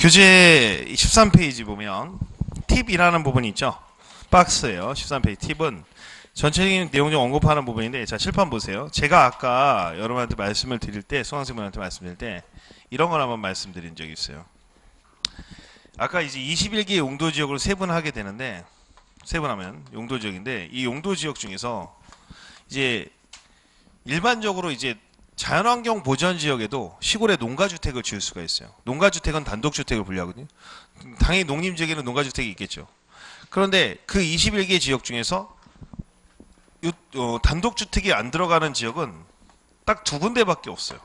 교재 13페이지 보면 팁이라는 부분이 있죠. 박스예요. 13페이지 팁은 전체적인 내용 좀 언급하는 부분인데, 자, 칠판 보세요. 제가 아까 여러분한테 말씀을 드릴 때, 수강생분한테 말씀드릴 때 이런 걸 한번 말씀드린 적이 있어요. 아까 이제 21개의 용도 지역으로 세분하게 되는데, 세분하면 용도 지역인데, 이 용도 지역 중에서 이제 일반적으로 이제 자연환경 보전 지역에도 시골에 농가주택을 지을 수가 있어요. 농가주택은 단독주택을 분류하거든요. 당연히 농림지역에는 농가주택이 있겠죠. 그런데 그 21개 지역 중에서 단독주택이 안 들어가는 지역은 딱 두 군데밖에 없어요.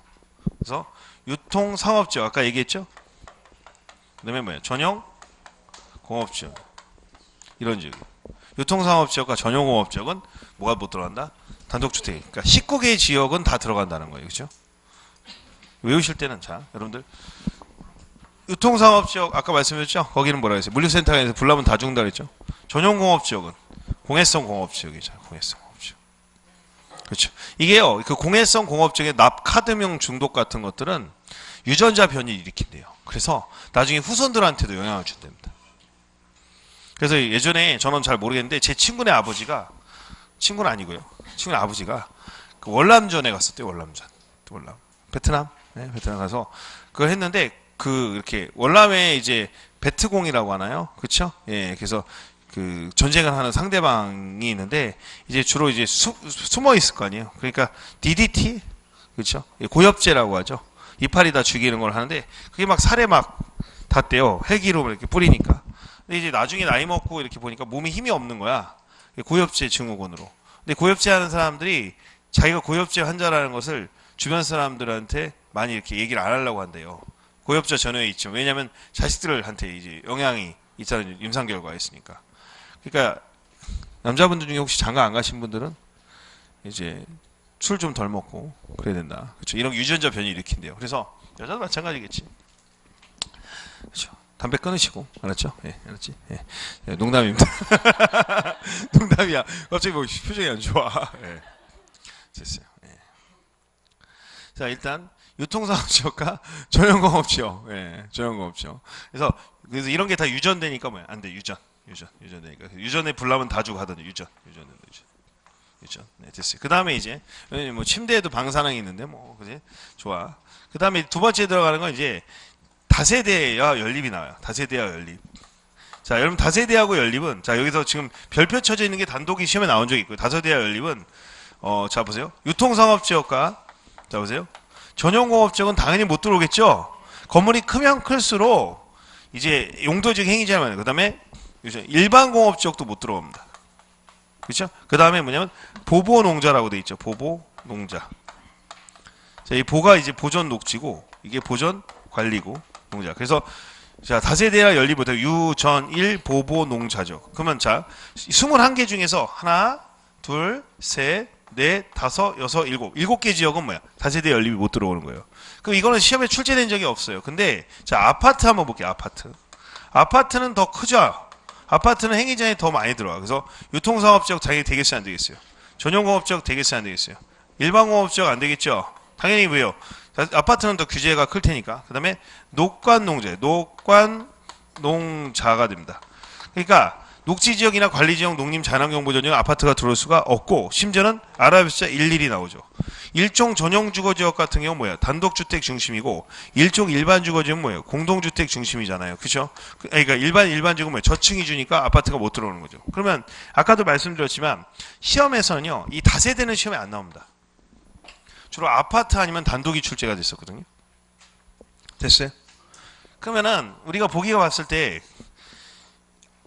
그래서 유통상업지역, 아까 얘기했죠? 그 다음에 뭐예요? 전용공업지역. 이런 지역. 유통상업지역과 전용공업지역은 뭐가 못 들어간다? 단독주택. 그러니까 19개의 지역은 다 들어간다는 거예요. 그렇죠? 외우실 때는, 자, 여러분들 유통상업지역 아까 말씀드렸죠? 거기는 뭐라고 했어요? 물류센터에서 불나면 다 죽는다 그랬죠? 전용공업지역은 공해성 공업지역이죠. 공해성 공업지역. 그렇죠? 이게요, 그 공해성 공업지역의 납 카드뮴 중독 같은 것들은 유전자 변이를 일으킨대요. 그래서 나중에 후손들한테도 영향을 준답니다. 그래서 예전에 저는 잘 모르겠는데 제 친구네 아버지가, 친구는 아니고요, 친구네 아버지가 그 월남전에 갔었대요. 월남전. 월남. 베트남? 네, 베트남 가서 그걸 했는데, 그 이렇게 월남에 이제 베트공이라고 하나요? 그렇죠? 예, 그래서 그 전쟁을 하는 상대방이 있는데 이제 주로 이제 숨어 있을 거 아니에요. 그러니까 DDT, 그렇죠? 고엽제라고 하죠. 이파리 다 죽이는 걸 하는데 그게 막 살에 막 닿대요. 헬기로 이렇게 뿌리니까. 근데 이제 나중에 나이 먹고 이렇게 보니까 몸에 힘이 없는 거야. 고엽제 증후군으로. 근데 고엽제 하는 사람들이 자기가 고엽제 환자라는 것을 주변 사람들한테 많이 이렇게 얘기를 안 하려고 한대요. 고엽제 전후에 있죠. 왜냐하면 자식들한테 이제 영향이 있다는 임상 결과가 있으니까. 그러니까 남자분들 중에 혹시 장가 안 가신 분들은 이제 술 좀 덜 먹고 그래야 된다. 그렇죠? 이런 유전자 변이 일으킨대요. 그래서 여자도 마찬가지겠지. 그렇죠? 담배 끊으시고, 알았죠? 예, 알았지? 예. 예, 농담입니다. 농담이야. 갑자기 뭐 표정이 안 좋아. 예. 됐어요. 예. 자, 일단 유통상업지역과 전용공업지역, 예, 전용공업지역. 그래서 이런 게 다 유전되니까 뭐야? 안 돼, 유전되니까. 유전에 불나면 다 주고 하던데, 유전. 네, 됐어요. 그 다음에 이제 뭐 침대에도 방사능이 있는데 뭐, 그지? 좋아. 그 다음에 두 번째 들어가는 건 이제 다세대와 연립이 나와요. 다세대와 연립. 자, 여러분 다세대하고 연립은, 자, 여기서 지금 별표 쳐져 있는 게 단독이 시험에 나온 적이 있고요. 다세대와 연립은 자 보세요. 유통상업지역과, 자 보세요. 전용공업지역은 당연히 못 들어오겠죠. 건물이 크면 클수록 이제 용도지역 행위자만, 그 다음에 일반공업지역도 못 들어옵니다. 그렇죠? 그 다음에 뭐냐면 보보농자라고 돼 있죠. 보보농자. 자, 이 보가 이제 보존 녹지고 이게 보존 관리고 농자. 그래서 자, 다세대와 연립부터 유전일 보보농자죠. 그러면 자, 21개 중에서 하나, 둘, 셋, 넷, 다섯, 여섯, 일곱 개 지역은 뭐야? 다세대 연립이 못 들어오는 거예요. 그럼 이거는 시험에 출제된 적이 없어요. 근데 자, 아파트 한번 볼게요. 아파트는 더 크죠. 아파트는 행위자에 더 많이 들어와. 그래서 유통상업지역 당연히 되겠어요, 안 되겠어요? 전용공업지역 되겠어요, 안 되겠어요? 일반공업지역 안 되겠죠? 당연히 왜요? 아파트는 더 규제가 클 테니까. 그 다음에 녹관농자가 됩니다. 그러니까 녹지지역이나 관리지역, 농림, 자연환경보전지역 아파트가 들어올 수가 없고, 심지어는 아랍숫자 11이 나오죠. 일종 전용주거지역 같은 경우 뭐야? 단독주택 중심이고, 일종 일반주거지역은 뭐예요? 공동주택 중심이잖아요. 그렇죠? 그러니까 일반주택은 뭐예요? 저층이 주니까 아파트가 못 들어오는 거죠. 그러면 아까도 말씀드렸지만 시험에서는요, 이 다세대는 시험에 안 나옵니다. 주로 아파트 아니면 단독이 출제가 됐었거든요. 됐어요? 그러면은 우리가 보기가 봤을 때,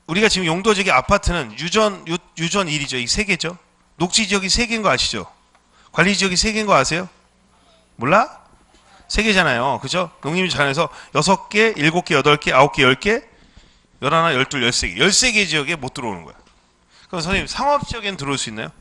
우리가 지금 용도지역의 아파트는 유전 1이죠. 이 세 개죠. 녹지지역이 세 개인 거 아시죠? 관리지역이 세 개인 거 아세요? 몰라? 세 개잖아요. 그죠? 농림자연에서 6개, 7개, 8개, 9개, 10개, 11, 12, 13개. 13개 지역에 못 들어오는 거야. 그럼 선생님, 상업지역에는 들어올 수 있나요?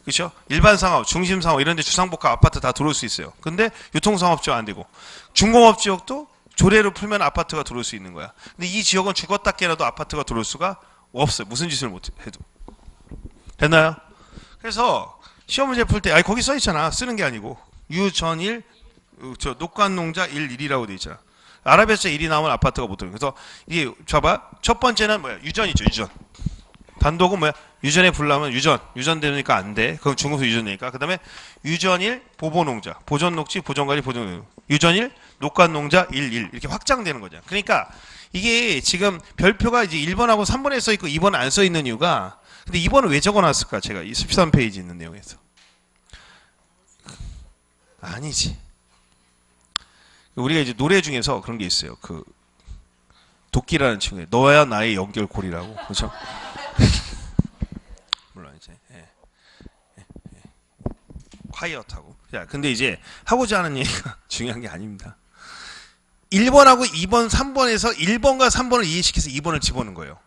그렇죠? 일반 상업, 중심 상업 이런 데 주상복합 아파트 다 들어올 수 있어요. 근데 유통상업지역 안 되고, 중공업지역도 조례로 풀면 아파트가 들어올 수 있는 거야. 근데 이 지역은 죽었다 깨라도 아파트가 들어올 수가 없어요. 무슨 짓을 못 해도. 됐나요? 그래서 시험 문제 풀 때, 아니 거기 써 있잖아. 쓰는 게 아니고 유전일, 녹관농자 11이라고 돼 있잖아. 아라비아 숫자 1이 나오면 아파트가 못 들어요. 그래서 이게 봐봐. 첫 번째는 뭐야? 유전이죠. 유전. 단독은 뭐야? 유전에 불나면 유전 되니까 안 돼. 그럼 중국에서 유전되니까. 그 다음에 유전일 보보농자, 보존녹지, 보존가리, 보존 유전일 녹간농자 11 이렇게 확장되는 거죠. 그러니까 이게 지금 별표가 이제 1번하고 3번에 써 있고 2번 안 써 있는 이유가 근데 2번은 왜 적어놨을까? 제가 이 13페이지 있는 내용에서 아니지. 우리가 이제 노래 중에서 그런 게 있어요. 그 도끼라는 친구에 너야 나의 연결고리라고 그렇죠? 물론 이제 콰이어트하고. 자, 근데 이제 하고자 하는 얘기가 중요한 게 아닙니다. 1번하고 2번, 3번에서 1번과 3번을 이해시켜서 2번을 집어넣은 거예요.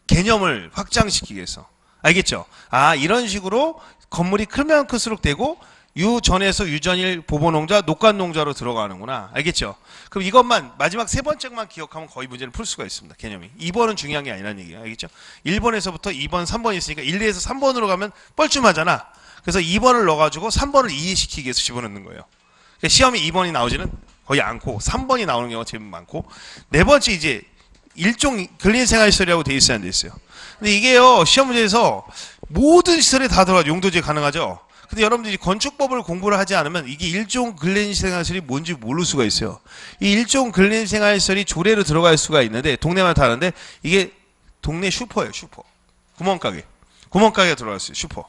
개념을 확장시키기 위해서. 알겠죠? 아, 이런 식으로 건물이 크면 클수록 되고 유전에서 유전일 보보농자, 녹간농자로 들어가는구나. 알겠죠? 그럼 이것만 마지막 세 번째만 기억하면 거의 문제를 풀 수가 있습니다. 개념이. 2번은 중요한 게 아니라는 얘기예요. 알겠죠? 1번에서부터 2번, 3번이 있으니까 1, 2에서 3번으로 가면 뻘쭘하잖아. 그래서 2번을 넣어가지고 3번을 이해시키기 위해서 집어넣는 거예요. 그러니까 시험에 2번이 나오지는 거의 않고 3번이 나오는 경우가 제일 많고 네 번째 이제 일종 근린생활시설이라고 돼 있어야 안 돼 있어요. 근데 이게요 시험 문제에서 모든 시설에 다 들어가 용도지에 가능하죠. 근데 여러분들이 건축법을 공부를 하지 않으면 이게 일종 근린생활시설이 뭔지 모를 수가 있어요. 이 일종 근린생활시설이 조례로 들어갈 수가 있는데 동네마다 다른데 이게 동네 슈퍼예요. 슈퍼. 구멍가게가 들어갔어요. 슈퍼.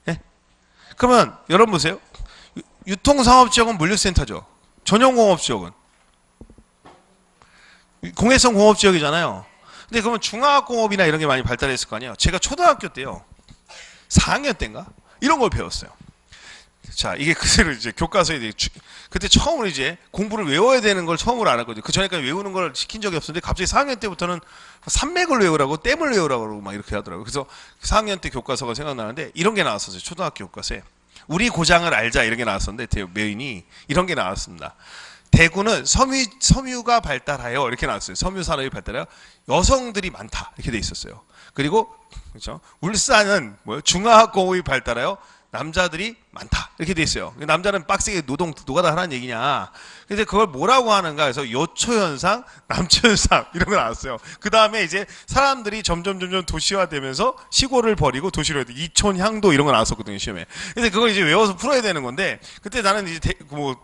예? 그러면 여러분 보세요. 유통상업지역은 물류센터죠. 전용공업지역은 공해성 공업지역이잖아요. 근데 그러면 중화학공업이나 이런 게 많이 발달했을 거 아니에요. 제가 초등학교 때요 4학년 때인가 이런 걸 배웠어요. 자, 이게 그대로 이제 교과서에 그때 처음으로 이제 공부를 외워야 되는 걸 처음으로 알았거든요. 그 전에까지 외우는 걸 시킨 적이 없었는데 갑자기 4학년 때부터는 산맥을 외우라고 댐을 외우라고 그러고 막 이렇게 하더라고요. 그래서 4학년 때 교과서가 생각나는데 이런 게 나왔었어요. 초등학교 교과서에. 우리 고장을 알자 이런 게 나왔었는데 메인이 이런 게 나왔습니다. 대구는 섬유가 발달하여 이렇게 나왔어요. 섬유 산업이 발달하여 여성들이 많다 이렇게 돼 있었어요. 그리고 그렇죠. 울산은 뭐요? 중화학공업이 발달하여 남자들이 많다 이렇게 돼 있어요. 남자는 빡세게 노가다 하라는 얘기냐. 근데 그걸 뭐라고 하는가 해서 여초현상, 남초현상 이런 거 나왔어요. 그 다음에 이제 사람들이 점점 도시화되면서 시골을 버리고 도시로 해도 이촌향도 이런 거 나왔었거든요 시험에. 근데 그걸 이제 외워서 풀어야 되는 건데 그때 나는 이제 뭐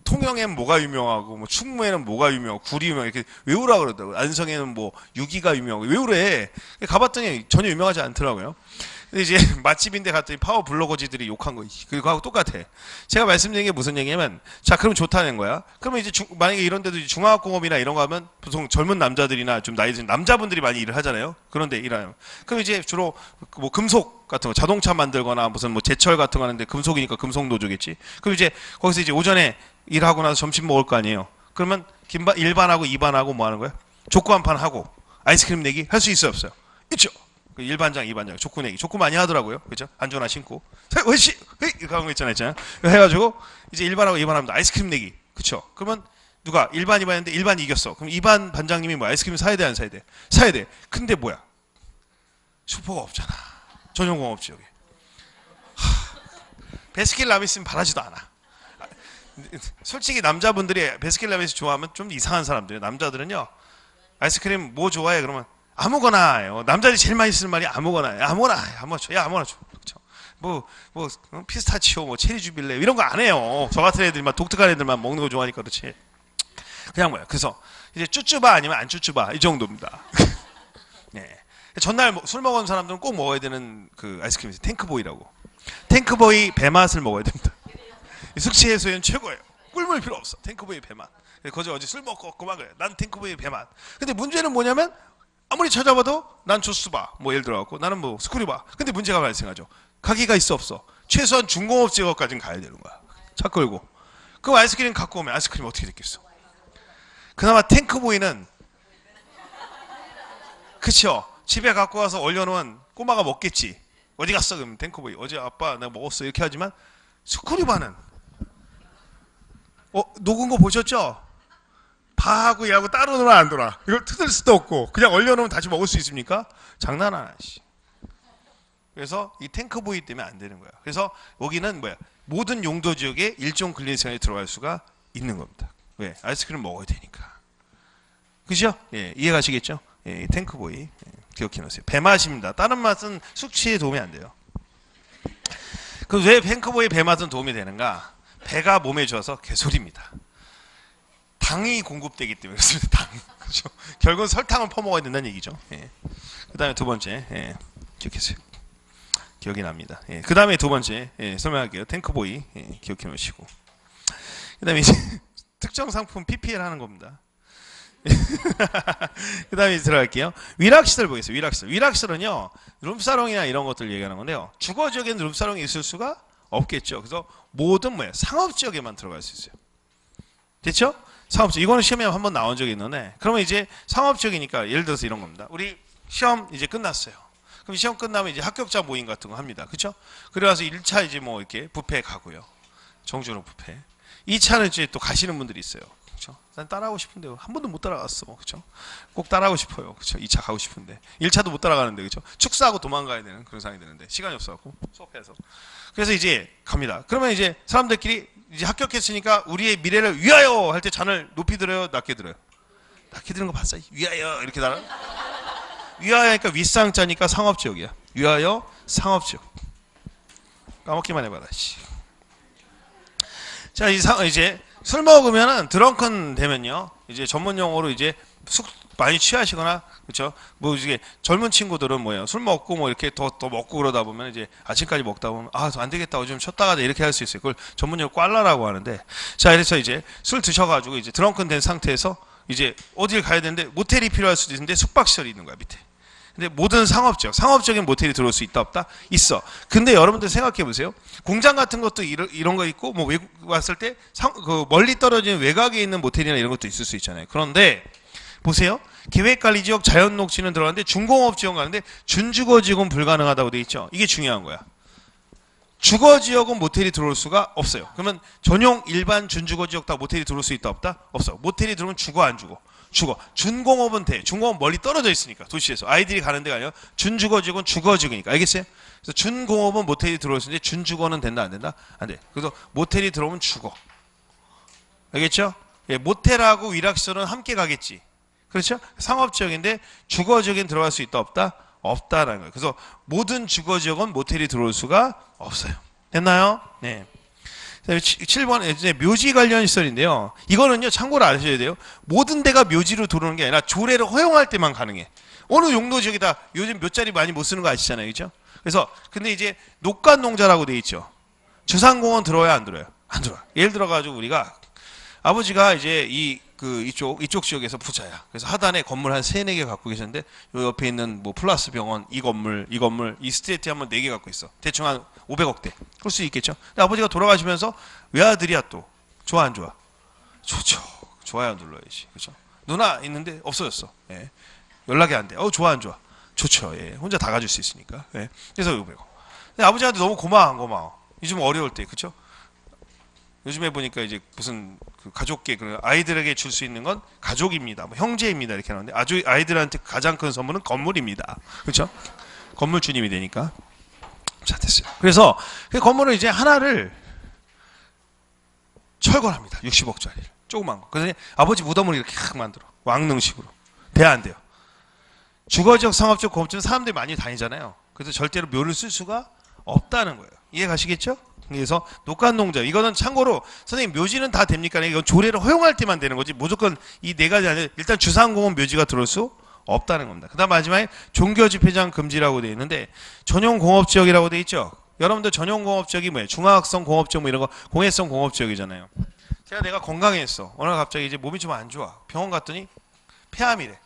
통영에는 뭐가 유명하고 뭐 충무에는 뭐가 유명하고 구리 유명 이렇게 외우라고 그러더라고요. 안성에는 뭐 유기가 유명하고 외우래. 가봤더니 전혀 유명하지 않더라고요. 근데 이제 맛집인데 갔더니 파워 블로거지들이 욕한 거 그거하고 똑같아. 제가 말씀드린 게 무슨 얘기냐면 자 그럼 좋다는 거야. 그러면 이제 만약에 이런 데도 중화학공업이나 이런 거 하면 보통 젊은 남자들이나 좀 나이 든 남자분들이 많이 일을 하잖아요. 그런데 일하요. 그럼 이제 주로 뭐 금속 같은 거 자동차 만들거나 무슨 뭐 제철 같은 거 하는데 금속이니까 금속 노조겠지. 그럼 이제 거기서 이제 오전에 일하고 나서 점심 먹을 거 아니에요. 그러면 1반하고 2반하고 뭐 하는 거야? 족구 한 판 하고 아이스크림 내기 할 수 있어요 없어요? 있죠. 1반장, 2반장, 족구 내기. 족구 많이 하더라고요. 그죠? 안주 하나 신고. 으이씨! 이렇게 하는 거 있잖아요. 해가지고, 이제 1반하고 2반 하면 아이스크림 내기. 그쵸? 그러면 누가 1반, 2반 했는데 1반 이겼어. 그럼 2반 반장님이 뭐 아이스크림 사야 돼, 안 사야 돼? 사야 돼. 근데 뭐야? 슈퍼가 없잖아. 전용공업지역에. 베스킨라빈스는 바라지도 않아. 솔직히 남자분들이 베스킨라빈스 좋아하면 좀 이상한 사람들이에요. 남자들은요, 아이스크림 뭐 좋아해? 그러면 아무거나요. 남자들이 제일 많이 쓰는 말이 아무거나. 아무거나 줘. 야, 아무거나 줘. 그렇죠. 피스타치오, 뭐 체리 주빌레 이런 거 안 해요. 저 같은 애들만 독특한 애들만 먹는 거 좋아하니까 그렇지. 그냥 뭐야. 그래서 이제 쭈쭈바 아니면 안 쭈쭈바 이 정도입니다. 네. 전날 술 먹은 사람들은 꼭 먹어야 되는 그 아이스크림이 탱크보이라고. 탱크보이 배맛을 먹어야 됩니다. 숙취 해소에는 최고예요. 꿀물 필요 없어. 탱크보이 배맛. 거저 어제 술 먹고 막 그래. 난 탱크보이 배맛. 근데 문제는 뭐냐면 아무리 찾아봐도 난 주스바 뭐 예를 들어갖고 나는 뭐 스쿠리바. 근데 문제가 발생하죠. 가게가 있어 없어. 최소한 중공업 지역까지는 가야 되는 거야. 차 끌고. 그럼 아이스크림 갖고 오면 아이스크림 어떻게 됐겠어. 그나마 탱크보이는 그쵸. 집에 갖고 와서 얼려놓은 꼬마가 먹겠지. 어디 갔어 그러면 탱크보이. 어제 아빠 내가 먹었어 이렇게 하지만 스쿠리바는 녹은 거 보셨죠? 파하고 얘하고 따로 놀아 안 놀아. 이걸 뜯을 수도 없고 그냥 얼려놓으면 다시 먹을 수 있습니까? 장난 안 하시. 그래서 이 탱크보이 때문에 안 되는 거야. 그래서 여기는 뭐야? 모든 용도 지역에 일종 근린생활이 들어갈 수가 있는 겁니다. 왜? 아이스크림 먹어야 되니까. 그죠? 예, 이해가시겠죠? 예, 탱크보이. 예, 기억해 놓으세요. 배맛입니다. 다른 맛은 숙취에 도움이 안 돼요. 그럼 왜 탱크보이 배맛은 도움이 되는가? 배가 몸에 좋아서 개소리입니다. 당이 공급되기 때문에 그렇습니다. 당. 그죠? 결국은 설탕을 퍼먹어야 된다는 얘기죠. 예. 그 다음에 두 번째, 예, 기억하세요. 기억이 납니다. 예. 그 다음에 두 번째, 예, 설명할게요. 탱크보이. 예, 기억해 놓으시고. 그 다음에 이제 특정 상품 PPL 하는 겁니다. 그 다음에 들어갈게요. 위락시설 보겠습니다. 위락시설. 위락시설은요, 룸사롱이나 이런 것들 얘기하는 건데요. 주거지역엔 룸사롱이 있을 수가 없겠죠. 그래서 모든 뭐예요? 상업지역에만 들어갈 수 있어요. 됐죠? 상업지역. 이거는 시험에 한번 나온 적이 있는데, 그러면 이제 상업지역이니까 예를 들어서 이런 겁니다. 우리 시험 이제 끝났어요. 그럼 시험 끝나면 이제 합격자 모임 같은 거 합니다. 그쵸? 그래서 1차 이제 뭐 이렇게 뷔페 가고요. 정준호 뷔페. 2차는 이제 또 가시는 분들이 있어요. 그쵸? 난 따라하고 싶은데 한 번도 못 따라갔어. 그쵸? 꼭 따라하고 싶어요. 그쵸? 2차 가고 싶은데. 1차도 못 따라가는데, 그쵸? 축사하고 도망가야 되는 그런 상황이 되는데, 시간이 없어갖고, 수업해서. 그래서 이제 갑니다. 그러면 이제 사람들끼리 이제 합격했으니까 우리의 미래를 위하여 할 때 잔을 높이 들어요? 낮게 들어요? 낮게 드는 거 봤어? 위하여. 이렇게 달아? 위하여 하니까 윗상자니까 상업지역이야. 위하여 상업지역. 까먹기만 해봐라. 씨. 자, 이제 술 먹으면은 드렁큰 되면요. 이제 전문 용어로 이제 많이 취하시거나, 그렇죠? 뭐 이게 젊은 친구들은 뭐예요? 술 먹고 뭐 이렇게 더 먹고 그러다 보면 이제 아침까지 먹다 보면 안 되겠다. 좀 쉬었다가 이렇게 할 수 있어요. 그걸 전문용어 꽐라라고 하는데, 자, 그래서 이제 술 드셔가지고 이제 드렁큰 된 상태에서 이제 어딜 가야 되는데 모텔이 필요할 수도 있는데 숙박시설이 있는 거야 밑에. 근데 모든 상업적인 모텔이 들어올 수 있다 없다? 있어. 근데 여러분들 생각해 보세요. 공장 같은 것도 이런 거 있고, 뭐 외국 왔을 때 그 멀리 떨어진 외곽에 있는 모텔이나 이런 것도 있을 수 있잖아요. 그런데 보세요. 계획관리지역 자연녹지는 들어가는데 준공업지역 가는데 준주거지역은 불가능하다고 돼 있죠. 이게 중요한 거야. 주거지역은 모텔이 들어올 수가 없어요. 그러면 전용 일반 준주거지역 다 모텔이 들어올 수 있다 없다? 없어. 모텔이 들어오면 죽어 안 죽어? 죽어. 준공업은 돼. 준공업은 멀리 떨어져 있으니까 도시에서 아이들이 가는 데가 아니라 준주거지역은 주거지역이니까. 알겠어요? 그래서 준공업은 모텔이 들어올 수 있는데 준주거는 된다 안 된다? 안 돼. 그래서 모텔이 들어오면 죽어. 알겠죠? 예, 모텔하고 위락시설은 함께 가겠지. 그렇죠? 상업지역인데 주거지역엔 들어갈 수 있다 없다? 없다라는 거예요. 그래서 모든 주거지역은 모텔이 들어올 수가 없어요. 됐나요? 네. 7번 이제 묘지 관련 시설인데요. 이거는요 참고로 아셔야 돼요. 모든 데가 묘지로 들어오는 게 아니라 조례를 허용할 때만 가능해. 어느 용도 지역이다 요즘 묘자리 많이 못 쓰는 거 아시잖아요, 그죠? 그래서 근데 이제 녹간농자라고 돼 있죠. 주상공원 들어와야 안 들어요? 안 들어요. 예를 들어 가지고 우리가 아버지가 이제 이쪽 지역에서 부자야. 그래서 하단에 건물 한 3-4개 갖고 계셨는데 요 옆에 있는 뭐 플러스 병원 이 건물 이 스트레이트 한번 4개 갖고 있어. 대충 한 500억대. 그럴 수 있겠죠. 근데 아버지가 돌아가시면서 외아들이야 또. 좋아 안 좋아? 좋죠. 좋아요 눌러야지. 그렇죠? 누나 있는데 없어졌어. 예. 연락이 안 돼. 좋아 안 좋아? 좋죠. 예. 혼자 다 가질 수 있으니까. 예. 그래서 500억. 근데 아버지한테 너무 고마워 안 고마워? 요즘 어려울 때. 그렇죠? 요즘에 보니까 이제 무슨 그 가족계 그런 아이들에게 줄 수 있는 건 가족입니다. 뭐 형제입니다. 이렇게 하는데 아이들한테 가장 큰 선물은 건물입니다. 그렇죠? 건물 주님이 되니까. 자, 됐어요. 그래서 그 건물을 이제 하나를 철거합니다. 60억짜리를. 조그만 거. 그래서 아버지 무덤을 이렇게 막 만들어. 왕릉식으로. 돼 안 돼요? 주거지역, 상업지역, 공업지는 사람들이 많이 다니잖아요. 그래서 절대로 묘를 쓸 수가 없다는 거예요. 이해 가시겠죠? 그래서 녹간농자 이거는 참고로 선생님 묘지는 다 됩니까? 이건 조례를 허용할 때만 되는 거지 무조건 이 4가지 아니라 일단 주상공원 묘지가 들어올 수 없다는 겁니다. 그 다음 마지막에 종교집회장 금지라고 되어 있는데 전용공업지역이라고 되어 있죠. 여러분들 전용공업지역이 뭐예요? 중화학성 공업지역 뭐 이런 거 공해성 공업지역이잖아요. 내가 건강했어. 오늘 갑자기 이제 몸이 좀 안 좋아. 병원 갔더니 폐암이래.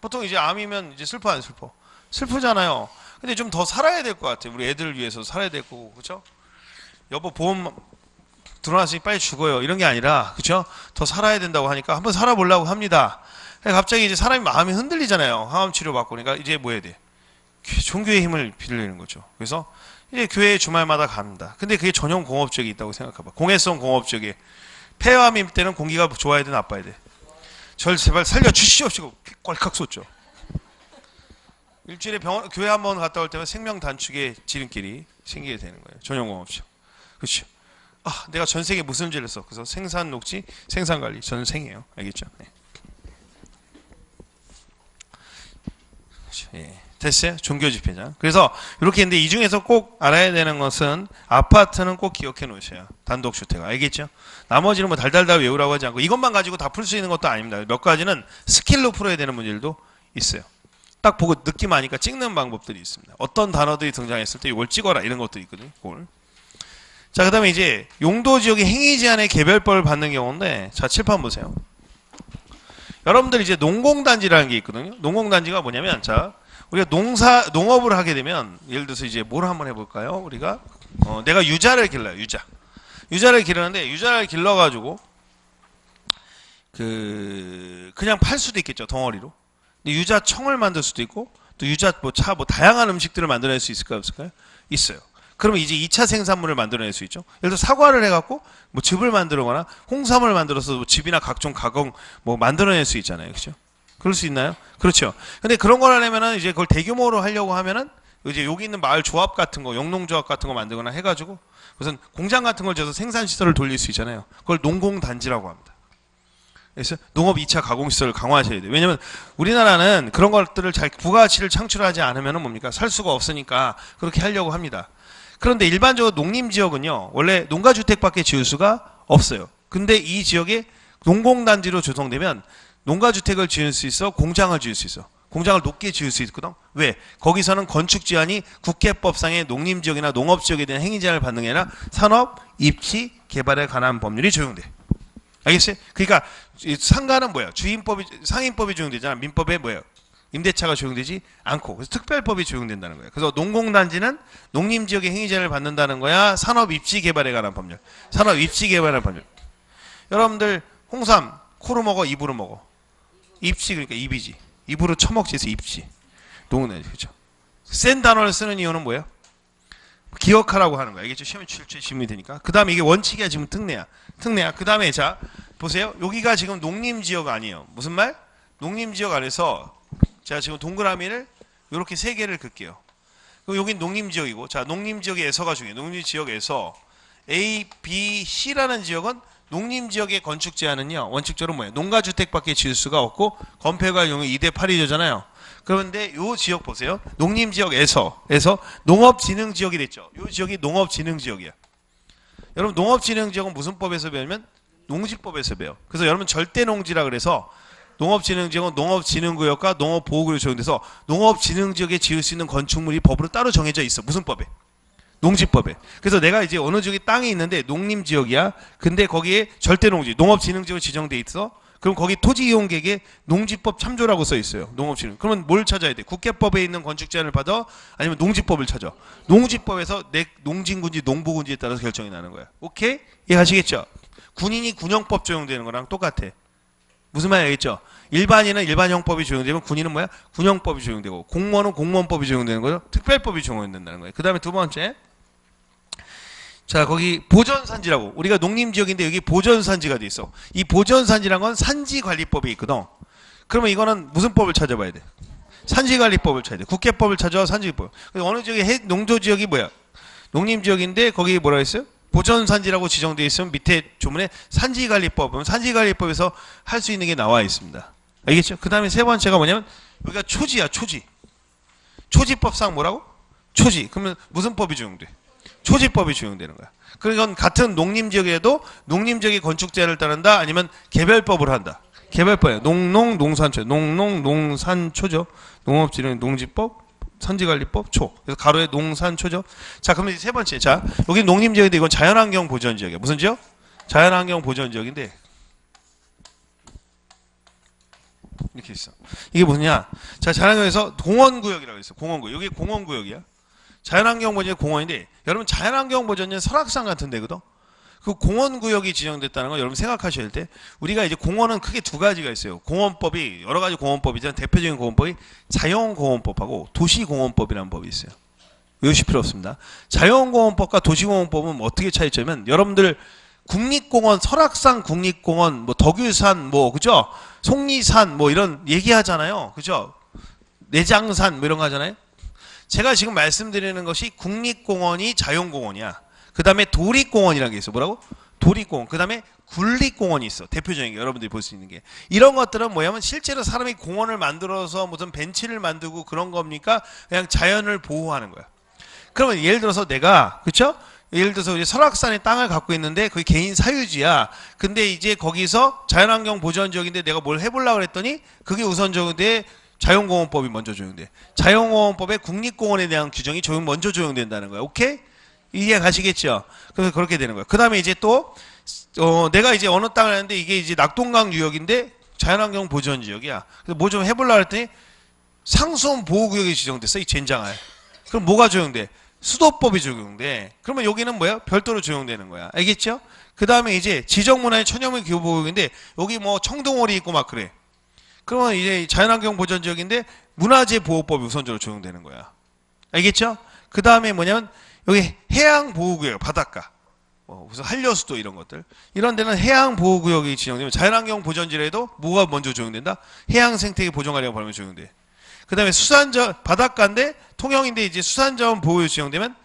보통 이제 암이면 이제 슬퍼 안 슬퍼? 슬프잖아요. 근데 좀 더 살아야 될 것 같아요. 우리 애들을 위해서 살아야 될 거고, 그렇죠? 여보 보험 들어놨으니 빨리 죽어요. 이런 게 아니라, 그렇죠? 더 살아야 된다고 하니까 한번 살아보려고 합니다. 갑자기 이제 사람이 마음이 흔들리잖아요. 항암 치료 받고 그러니까 이제 뭐 해야 돼? 종교의 힘을 빌리는 거죠. 그래서 이제 교회 주말마다 갑니다. 근데 그게 전용 공업지역이 있다고 생각해봐. 공해성 공업지역에 폐암일 때는 공기가 좋아야 돼, 나빠야 돼? 절 제발 살려주시옵시고 꼴칵 쏟죠. 일주일에 교회 한번 갔다 올 때면 생명 단축의 지름길이 생기게 되는 거예요. 전용공업지역. 그렇죠. 내가 전생에 무슨 죄를 했어. 그래서 생산 녹지, 생산 관리, 전생이에요. 알겠죠? 네. 예. 됐어요? 종교 집회자. 그래서 이렇게 있는데 이 중에서 꼭 알아야 되는 것은 아파트는 꼭 기억해 놓으셔야 단독주택. 알겠죠? 나머지는 뭐 달달달 외우라고 하지 않고 이것만 가지고 다 풀 수 있는 것도 아닙니다. 몇 가지는 스킬로 풀어야 되는 문제들도 있어요. 딱 보고 느낌 아니까 찍는 방법들이 있습니다. 어떤 단어들이 등장했을 때 이걸 찍어라 이런 것도 있거든요. 그걸. 자, 그 다음에 이제 용도 지역의 행위 제한의 개별법을 받는 경우인데, 자, 칠판 보세요. 여러분들 이제 농공단지라는 게 있거든요. 농공단지가 뭐냐면, 자, 우리가 농업을 하게 되면, 예를 들어서 이제 뭘 한번 해볼까요? 우리가, 내가 유자를 길러요, 유자. 유자를 기르는데, 유자를 길러가지고, 그냥 팔 수도 있겠죠, 덩어리로. 근데 유자청을 만들 수도 있고, 또 유자, 다양한 음식들을 만들어낼 수 있을까요, 없을까요? 있어요. 그러면 이제 2차 생산물을 만들어낼 수 있죠. 예를 들어 사과를 해갖고 뭐 즙을 만들거나 홍삼을 만들어서 뭐 즙이나 각종 가공 뭐 만들어낼 수 있잖아요. 그렇죠? 그럴 수 있나요? 그렇죠. 근데 그런 걸 하려면은 이제 그걸 대규모로 하려고 하면은 이제 여기 있는 마을 조합 같은 거, 영농조합 같은 거 만들거나 해가지고 무슨 공장 같은 걸 줘서 생산시설을 돌릴 수 있잖아요. 그걸 농공단지라고 합니다. 그래서 농업 2차 가공시설을 강화하셔야 돼요. 왜냐면 우리나라는 그런 것들을 잘 부가가치를 창출하지 않으면은 뭡니까? 살 수가 없으니까 그렇게 하려고 합니다. 그런데 일반적으로 농림지역은요, 원래 농가주택밖에 지을 수가 없어요. 근데 이 지역에 농공단지로 조성되면 농가주택을 지을 수 있어, 공장을 지을 수 있어. 공장을 높게 지을 수 있거든. 왜? 거기서는 건축 제한이 국회법상의 농림지역이나 농업지역에 대한 행위 제한을 받는 게 아니라 산업, 입지, 개발에 관한 법률이 적용돼. 알겠어요? 그러니까 상가는 뭐야? 주임법이, 상임법이 적용되잖아. 민법에 뭐예요? 임대차가 적용되지 않고, 그래서 특별법이 적용된다는 거예요. 그래서 농공단지는 농림지역의 행위제한을 받는다는 거야. 산업입지개발에 관한 법률. 산업입지개발에 관한 법률. 여러분들 홍삼 코로 먹어, 입으로 먹어? 입지, 그러니까 입이지. 입으로 처먹지 해서 입지. 농단지, 그렇죠? 센 단어를 쓰는 이유는 뭐예요? 기억하라고 하는 거야. 알겠죠? 시험에 출제 질문이 되니까. 그 다음에 이게 원칙이야. 지금 특례야. 특례야. 그 다음에 자 보세요. 여기가 지금 농림지역 아니에요. 무슨 말? 농림지역 안에서 제가 지금 동그라미를 이렇게 세 개를 긋게요. 그럼 여긴 농림지역이고, 자, 농림지역에서가 중요해요. 농림지역에서 A, B, C라는 지역은 농림지역의 건축 제한은요, 원칙적으로 뭐예요? 농가주택밖에 지을 수가 없고, 건폐가 용이 2대 8이잖아요. 그런데 요 지역 보세요. 농림지역에서 농업진흥지역이 됐죠. 요 지역이 농업진흥지역이야. 여러분, 농업진흥지역은 무슨 법에서 배우면? 농지법에서 배워. 그래서 여러분 절대농지라 그래서 농업진흥지역은 농업진흥구역과 농업보호구역이 적용돼서 농업진흥지역에 지을 수 있는 건축물이 법으로 따로 정해져 있어. 무슨 법에? 농지법에. 그래서 내가 이제 어느 지역에 땅이 있는데 농림지역이야. 근데 거기에 절대농지, 농업진흥지역으로 지정돼 있어. 그럼 거기 토지이용계획에 농지법 참조라고 써 있어요. 농업진흥. 그러면 뭘 찾아야 돼? 국회법에 있는 건축 제한을 받아? 아니면 농지법을 찾아? 농지법에서 내 농진군지 농부군지에 따라서 결정이 나는 거야. 오케이? 이해하시겠죠? 군인이 군형법 적용되는 거랑 똑같아. 무슨 말인지 알겠죠? 일반인은 일반형법이 적용되면 군인은 뭐야? 군형법이 적용되고, 공무원은 공무원법이 적용되는 거죠. 특별법이 적용된다는 거예요. 그 다음에 두 번째, 자, 거기 보전산지라고, 우리가 농림지역인데 여기 보전산지가 돼 있어. 이 보전산지란 건 산지관리법이 있거든. 그러면 이거는 무슨 법을 찾아봐야 돼? 산지관리법을 찾아야 돼. 국회법을 찾아와. 산지법. 어느 지역에 농도지역이 뭐야? 농림지역인데 거기 뭐라 했어요? 보전산지라고 지정되어 있으면 밑에 조문에 산지관리법, 산지관리법에서 할 수 있는 게 나와 있습니다. 알겠죠? 그 다음에 세 번째가 뭐냐면 여기가 초지야. 초지. 초지법상 뭐라고? 초지. 그러면 무슨 법이 적용돼? 초지법이 적용되는 거야. 그건 같은 농림지역에도 농림지역의 건축 제한을 따른다, 아니면 개별법을 한다. 개별법이에요. 농산초, 농산초죠. 농업진흥 농지법, 산지관리법, 초. 그래서 가로에 농산초죠. 자, 그러면 이제 세 번째. 자, 여기 농림지역인데 이건 자연환경 보전지역이야. 무슨 지역? 자연환경 보전지역인데 이렇게 있어. 이게 뭐냐? 자, 자연환경에서 공원구역이라고 있어. 공원구역. 여기 공원구역이야. 자연환경 보전이 공원인데, 여러분 자연환경 보전은 설악산 같은 데거든. 그 공원구역이 지정됐다는 거 여러분 생각하셔야 될 때, 우리가 이제 공원은 크게 두 가지가 있어요. 공원법이 여러 가지 공원법이지만 대표적인 공원법이 자연공원법하고 도시공원법이라는 법이 있어요. 외우실 필요 없습니다. 자연공원법과 도시공원법은 뭐 어떻게 차이점이면, 여러분들 국립공원, 설악산 국립공원, 뭐 덕유산, 뭐 그죠? 속리산 뭐 이런 얘기하잖아요. 그죠? 내장산 뭐 이런 거 하잖아요. 제가 지금 말씀드리는 것이 국립공원이 자연공원이야. 그 다음에 도립공원이라는 게 있어. 뭐라고? 도립공원. 그 다음에 군립공원이 있어. 대표적인 게 여러분들이 볼 수 있는 게. 이런 것들은 뭐냐면 실제로 사람이 공원을 만들어서 무슨 벤치를 만들고 그런 겁니까? 그냥 자연을 보호하는 거야. 그러면 예를 들어서 내가, 그쵸? 예를 들어서 이제 설악산에 땅을 갖고 있는데 그게 개인 사유지야. 근데 이제 거기서 자연환경 보전지역인데 내가 뭘 해보려고 그랬더니 그게 우선적인데 자연공원법이 먼저 적용돼. 자연공원법에 국립공원에 대한 규정이 먼저 적용된다는 거야. 오케이? 이해 가시겠죠? 그래서 그렇게 되는 거야. 그 다음에 이제 또, 내가 이제 어느 땅을 했는데 이게 이제 낙동강 유역인데 자연환경 보전지역이야. 그래서 뭐 좀 해보려고 했더니 상수원 보호구역이 지정됐어. 이 젠장할. 그럼 뭐가 적용돼? 수도법이 적용돼. 그러면 여기는 뭐야? 별도로 적용되는 거야. 알겠죠? 그 다음에 이제 지정문화의 천연물 기후보호구역인데 여기 뭐 청동월이 있고 막 그래. 그러면 이제 자연환경 보전지역인데 문화재 보호법이 우선적으로 적용되는 거야. 알겠죠? 그 다음에 뭐냐면 여기 해양보호구역, 바닷가, 무슨 한려수도 이런 것들. 이런 데는 해양보호구역이 지정되면 자연환경 보전지에도 뭐가 먼저 적용된다? 해양생태계 보존관리가 바로 적용돼. 그 다음에 수산자원, 바닷가인데 통영인데 이제 수산자원 보호에 지정되면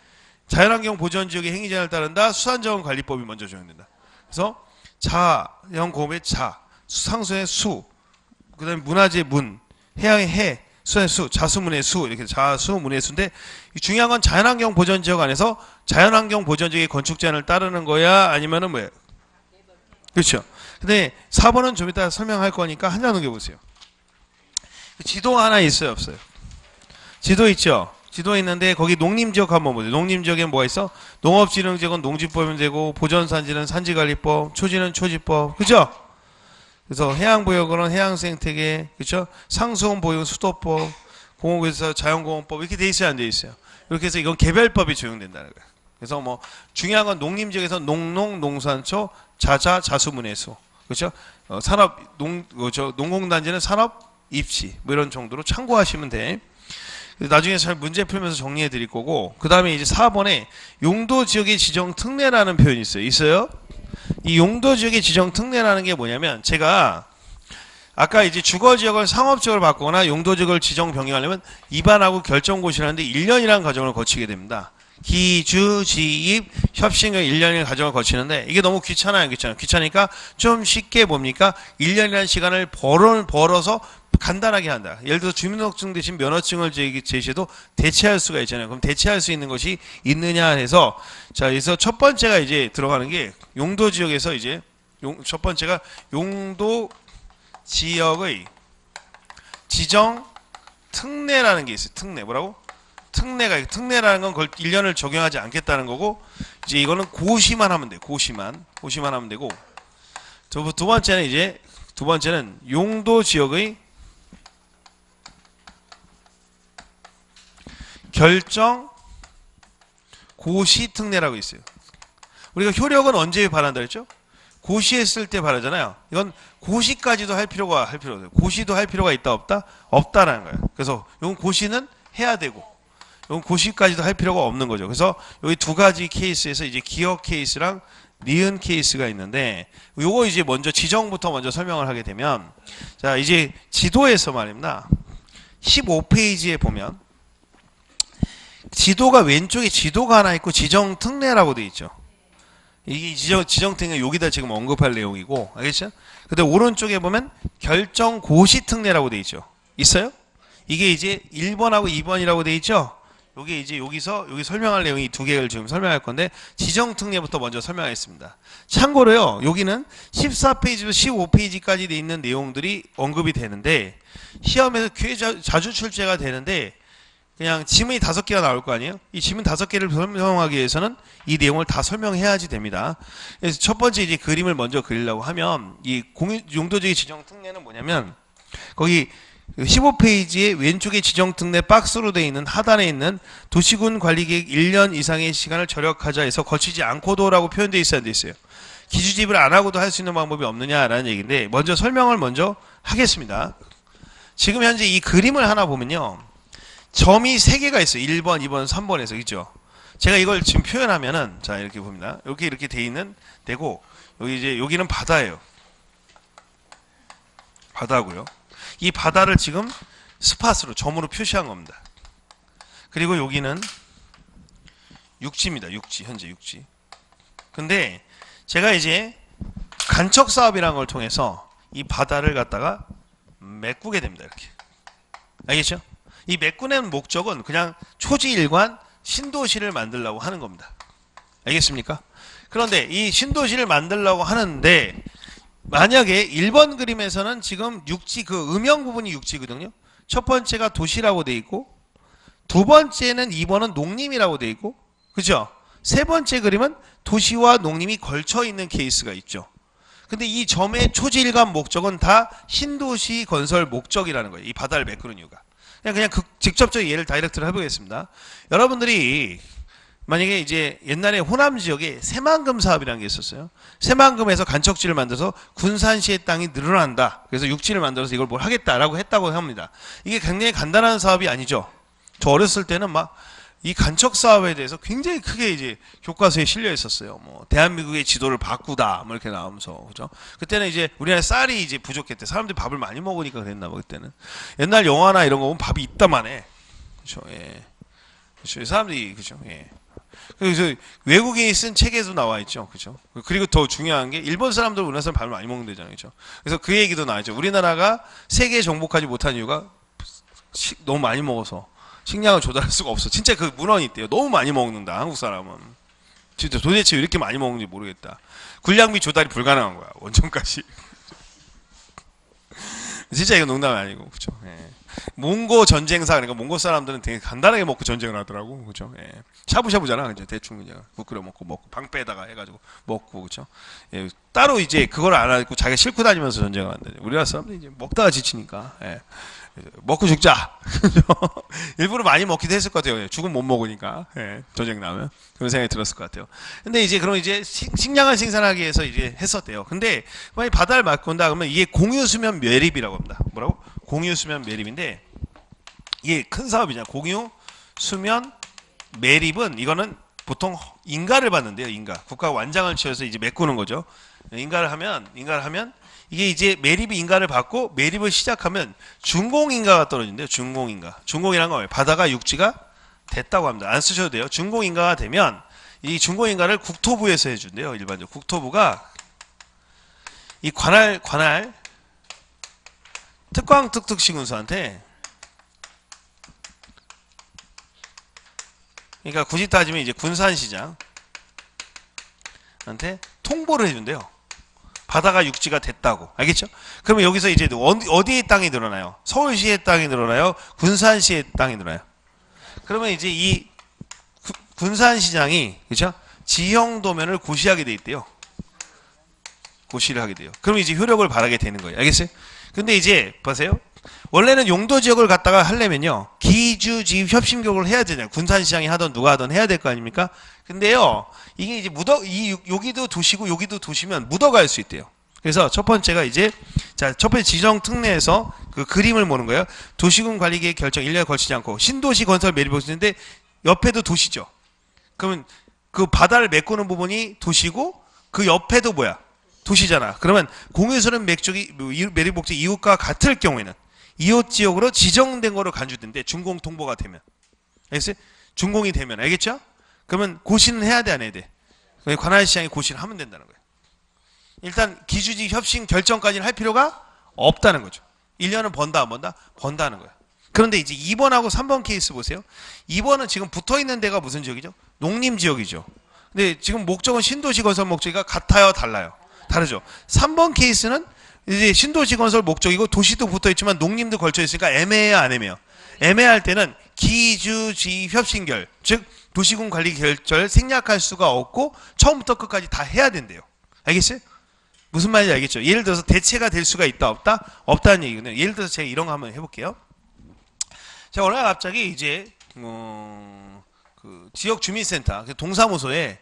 자연환경 보전지역의 행위제한을 따른다. 수산자원관리법이 먼저 적용된다. 그래서 자연공업의 자, 상수의 수, 그 다음에 문화재 문, 해양의 해, 수의 수, 자수문의 수, 이렇게 자수문의 수인데 중요한 건 자연환경 보전지역 안에서 자연환경 보전지역의 건축 제한을 따르는 거야? 아니면은 뭐예요? 그렇죠. 근데 4번은 좀 이따 설명할 거니까 한 장 넘겨보세요. 지도 하나 있어요, 없어요? 지도 있죠? 지도 있는데 거기 농림지역 한번 보세요. 농림지역에 뭐가 있어? 농업진흥지역은 농지법이 되고 보전산지는 산지관리법, 초지는 초지법, 그죠? 그래서 해양보역은 해양생태계, 그렇죠? 상수원보역은 수도법, 공원에서 자연공원법 이렇게 돼 있어야 안 돼 있어요. 이렇게 해서 이건 개별법이 적용된다는 거예요. 그래서 뭐 중요한 건 농림지역에서 농농, 농산초, 자자, 자수문해수, 그렇죠? 산업 농공단지는 산업 입지 뭐 이런 정도로 참고하시면 돼. 나중에 잘 문제 풀면서 정리해 드릴 거고, 그 다음에 이제 4번에 용도지역의 지정 특례라는 표현이 있어요. 있어요? 이 용도지역의 지정 특례라는 게 뭐냐면, 제가 아까 이제 주거지역을 상업지역으로 바꾸거나 용도지역을 지정 변경하려면 입안하고 결정고시라는데 1년이라는 과정을 거치게 됩니다. 기주, 지입, 협신경 1년의 과정을 거치는데 이게 너무 귀찮아요. 귀찮으니까 좀 쉽게 뭡니까? 1년이라는 시간을 벌어서 간단하게 한다. 예를 들어서 주민등록증 대신 면허증을 제시해도 대체할 수가 있잖아요. 그럼 대체할 수 있는 것이 있느냐 해서, 자, 그래서 첫 번째가 이제 들어가는 게 용도지역에서 이제 첫 번째가 용도지역의 지정 특례라는 게 있어요. 특례. 뭐라고? 특례라는 건 그걸 1년을 적용하지 않겠다는 거고, 이제 이거는 고시만 하면 돼. 고시만 하면 되고, 두 번째는 용도지역의 결정 고시 특례라고 있어요. 우리가 효력은 언제 발한다 했죠? 고시했을 때 발하잖아요. 이건 고시까지도 할 필요가 없어요. 고시도 할 필요가 있다 없다? 없다라는 거예요. 그래서 이건 고시는 해야 되고, 이건 고시까지도 할 필요가 없는 거죠. 그래서 여기 두 가지 케이스에서 이제 기억 케이스랑 니은 케이스가 있는데, 요거 이제 먼저 지정부터 먼저 설명을 하게 되면, 자, 이제 지도에서 말입니다. 15페이지에 보면 지도가 왼쪽에 지도가 하나 있고 지정 특례라고 되어 있죠. 이게 지정 특례 여기다 지금 언급할 내용이고, 알겠죠? 근데 오른쪽에 보면 결정 고시 특례라고 되어 있죠. 있어요? 이게 이제 1번하고 2번이라고 되어 있죠. 요게 이제 여기 설명할 내용이 두 개를 지금 설명할 건데, 지정 특례부터 먼저 설명하겠습니다. 참고로요, 여기는 14페이지부터 15페이지까지 돼 있는 내용들이 언급이 되는데, 시험에서 꽤 자주 출제가 되는데, 그냥 지문이 5개가 나올 거 아니에요? 이 지문 5개를 설명하기 위해서는 이 내용을 다 설명해야지 됩니다. 그래서 첫 번째 이제 그림을 먼저 그리려고 하면, 이 용도지역 지정 특례는 뭐냐면, 거기 15페이지에 왼쪽에 지정 특례 박스로 되어 있는 하단에 있는 도시군 관리계획 1년 이상의 시간을 절약하자 해서 거치지 않고도라고 표현되어 있어야 돼 있어요. 기주집을 안 하고도 할 수 있는 방법이 없느냐라는 얘기인데, 먼저 설명을 먼저 하겠습니다. 지금 현재 이 그림을 하나 보면요, 점이 3개가 있어요. 1번, 2번, 3번에서. 그죠? 제가 이걸 지금 표현하면은, 자, 이렇게 봅니다. 이렇게 돼 있는 데고, 여기는 바다예요. 바다고요. 이 바다를 지금 스팟으로, 점으로 표시한 겁니다. 그리고 여기는 육지입니다. 현재 육지. 근데 제가 이제 간척 사업이라는 걸 통해서 이 바다를 갖다가 메꾸게 됩니다. 이렇게. 알겠죠? 이 메꾸는 목적은 그냥 초지일관 신도시를 만들려고 하는 겁니다. 알겠습니까? 그런데 이 신도시를 만들려고 하는데 만약에 1번 그림에서는 지금 육지 그 음영 부분이 육지거든요. 첫 번째가 도시라고 돼 있고 두 번째는 2번은 농림이라고 돼 있고 그죠? 세 번째 그림은 도시와 농림이 걸쳐 있는 케이스가 있죠. 근데 이 점의 초지일관 목적은 다 신도시 건설 목적이라는 거예요. 이 바다를 메꾸는 이유가. 그냥 직접적인 예를 다이렉트로 해보겠습니다. 여러분들이 만약에 이제 옛날에 호남 지역에 새만금 사업이라는 게 있었어요. 새만금에서 간척지를 만들어서 군산시의 땅이 늘어난다. 그래서 육지를 만들어서 이걸 뭘 하겠다라고 했다고 합니다. 이게 굉장히 간단한 사업이 아니죠. 저 어렸을 때는 막 이 간척 사업에 대해서 굉장히 크게 이제 교과서에 실려 있었어요. 뭐 대한민국의 지도를 바꾸다 뭐 이렇게 나오면서 그죠? 그때는 이제 우리나라 쌀이 이제 부족했대. 사람들이 밥을 많이 먹으니까 그랬나 봐 그때는. 옛날 영화나 이런 거 보면 밥이 있다만 그죠? 예. 그죠? 사람들이 그죠? 예. 그래서 외국인이 쓴 책에도 나와 있죠. 그죠? 그리고 더 중요한 게 일본 사람들 우리나라 사람 밥을 많이 먹는다잖아요. 그죠? 그래서 그 얘기도 나왔죠. 우리나라가 세계에 정복하지 못한 이유가 너무 많이 먹어서 식량을 조달할 수가 없어. 진짜 그 문헌이 있대요. 너무 많이 먹는다. 한국 사람은. 진짜 도대체 왜 이렇게 많이 먹는지 모르겠다. 군량미 조달이 불가능한 거야. 원전까지. 진짜 이거 농담이 아니고. 그죠? 예. 몽고 전쟁사 그러니까 몽고 사람들은 되게 간단하게 먹고 전쟁을 하더라고. 그죠? 예. 샤브샤브잖아. 그죠? 대충 그냥 국 끓여 먹고 방빼다가 해가지고 먹고 그죠? 예. 따로 이제 그걸 안 하고 자기가 싣고 다니면서 전쟁을 한다. 우리나라 사람들이 이제 먹다가 지치니까. 예. 먹고 죽자. 일부러 많이 먹기도 했을 것 같아요. 죽은 못 먹으니까. 예, 전쟁 나면. 그런 생각이 들었을 것 같아요. 근데 이제 그럼 이제 식량을 생산하기 위해서 이제 했었대요. 근데 만약 바다를 막건다 그러면 이게 공유수면 매립이라고 합니다. 뭐라고? 공유수면 매립인데 이게 큰 사업이잖아. 공유수면 매립은 이거는 보통 인가를 받는데요. 인가. 국가 완장을 지어서 이제 메꾸는 거죠. 인가를 하면 이게 이제 매립이 인가를 받고 매립을 시작하면 준공인가가 떨어진대요. 준공인가. 준공이란 건 뭐예요? 바다가 육지가 됐다고 합니다. 안 쓰셔도 돼요. 준공인가가 되면 이 준공인가를 국토부에서 해준대요. 일반적으로 국토부가 이 관할 특광특특시군수한테 그러니까 굳이 따지면 이제 군산시장한테 통보를 해준대요. 바다가 육지가 됐다고. 알겠죠? 그러면 여기서 이제 어디에 땅이 늘어나요? 서울시의 땅이 늘어나요? 군산시의 땅이 늘어나요? 그러면 이제 이 군산시장이 그렇죠? 지형도면을 고시하게 돼 있대요. 고시를 하게 돼요. 그럼 이제 효력을 발하게 되는 거예요. 알겠어요? 근데 이제 보세요. 원래는 용도 지역을 갖다가 하려면요. 기주지입 협심교육을 해야 되잖아요. 군산시장이 하던 누가 하던 해야 될 거 아닙니까? 근데요. 이게 이제 여기도 도시고 여기도 도시면 묻어갈 수 있대요. 그래서 첫 번째가 이제 첫 번째 지정 특례에서 그 그림을 보는 거예요. 도시군 관리계획 결정 1년에 걸치지 않고 신도시 건설 매립을 쓰는데 옆에도 도시죠. 그러면 그 바다를 메꾸는 부분이 도시고 그 옆에도 뭐야? 도시잖아. 그러면 공유수는 매립 목적 이웃과 같을 경우에는 이웃 지역으로 지정된 거로 간주된대. 준공 통보가 되면. 알겠어요? 준공이 되면. 알겠죠? 그러면 고시는 해야 돼, 안 해야 돼? 관할시장이 고시를 하면 된다는 거예요. 일단 기주지 협심 결정까지는 할 필요가 없다는 거죠. 1년은 번다, 안 번다? 번다는 거예요. 그런데 이제 2번하고 3번 케이스 보세요. 2번은 지금 붙어 있는 데가 무슨 지역이죠? 농림 지역이죠. 근데 지금 목적은 신도시 건설 목적이가 같아요, 달라요? 다르죠. 3번 케이스는 이제 신도시 건설 목적이고 도시도 붙어 있지만 농림도 걸쳐 있으니까 애매해요, 안 애매해요? 애매할 때는 기주지 협심결, 즉 도시군 관리 결절 생략할 수가 없고 처음부터 끝까지 다 해야 된대요. 알겠어요? 무슨 말인지 알겠죠? 예를 들어서 대체가 될 수가 있다, 없다? 없다는 얘기거든요. 예를 들어서 제가 이런 거 한번 해볼게요. 자, 어느 날 갑자기 이제 그 지역 주민센터, 동사무소에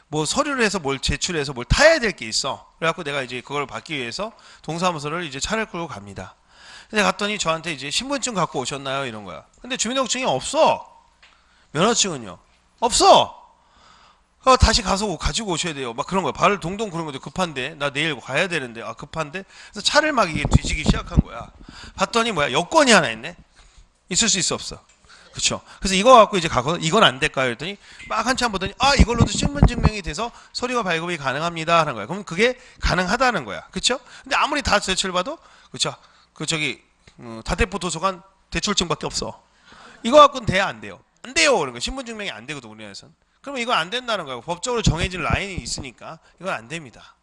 뭐 서류를 해서 뭘 제출해서 뭘 타야 될 게 있어. 그래갖고 내가 이제 그걸 받기 위해서 동사무소를 이제 차를 끌고 갑니다. 근데 갔더니 저한테 이제 신분증 갖고 오셨나요? 이런 거야. 근데 주민등록증이 없어. 면허증은요? 없어. 다시 가서 가지고 오셔야 돼요. 막 그런 거야. 발을 동동 구르는 거죠. 급한데 나 내일 가야 되는데 급한데. 그래서 차를 막 이게 뒤지기 시작한 거야. 봤더니 뭐야? 여권이 하나 있네. 있을 수 있어, 없어? 그쵸. 그래서 이거 갖고 이제 가거든. 이건 안 될까요? 그랬더니 막 한참 보더니 이걸로도 신분증명이 돼서 서류가 발급이 가능합니다 하는 거야. 그럼 그게 가능하다는 거야. 그쵸? 근데 아무리 다 대출 봐도 그쵸. 다대포 도서관 대출증밖에 없어. 이거 갖고는 돼야 안 돼요. 안 돼요. 그런 거 신분증명이 안 되거든 우리나라에서는. 그러면 이건 안 된다는 거예요. 법적으로 정해진 라인이 있으니까 이건 안 됩니다.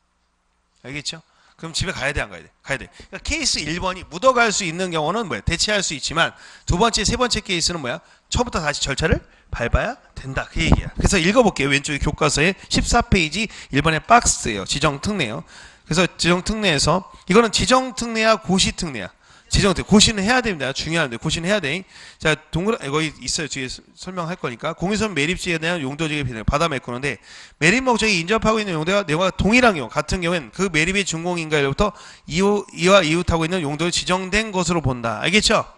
알겠죠? 그럼 집에 가야 돼, 안 가야 돼? 가야 돼. 그러니까 케이스 1번이 묻어갈 수 있는 경우는 뭐야? 대체할 수 있지만 두 번째, 세 번째 케이스는 뭐야? 처음부터 다시 절차를 밟아야 된다. 그 얘기야. 그래서 읽어볼게요. 왼쪽에 교과서에 14페이지 1번의 박스예요. 지정특례요. 그래서 지정특례에서 이거는 지정특례야, 고시특례야? 지정특례. 고시는 해야 됩니다. 중요한데 고시는 해야 돼. 자, 거기 있어요. 뒤에 설명할 거니까. 공유선 매립지에 대한 용도지의 비례를 받아 메꾸는데 매립 목적이 인접하고 있는 용도가 내용과 동일한 경우, 같은 경우엔 그 매립의 준공인가로부터 이와 이웃하고 있는 용도로 지정된 것으로 본다. 알겠죠?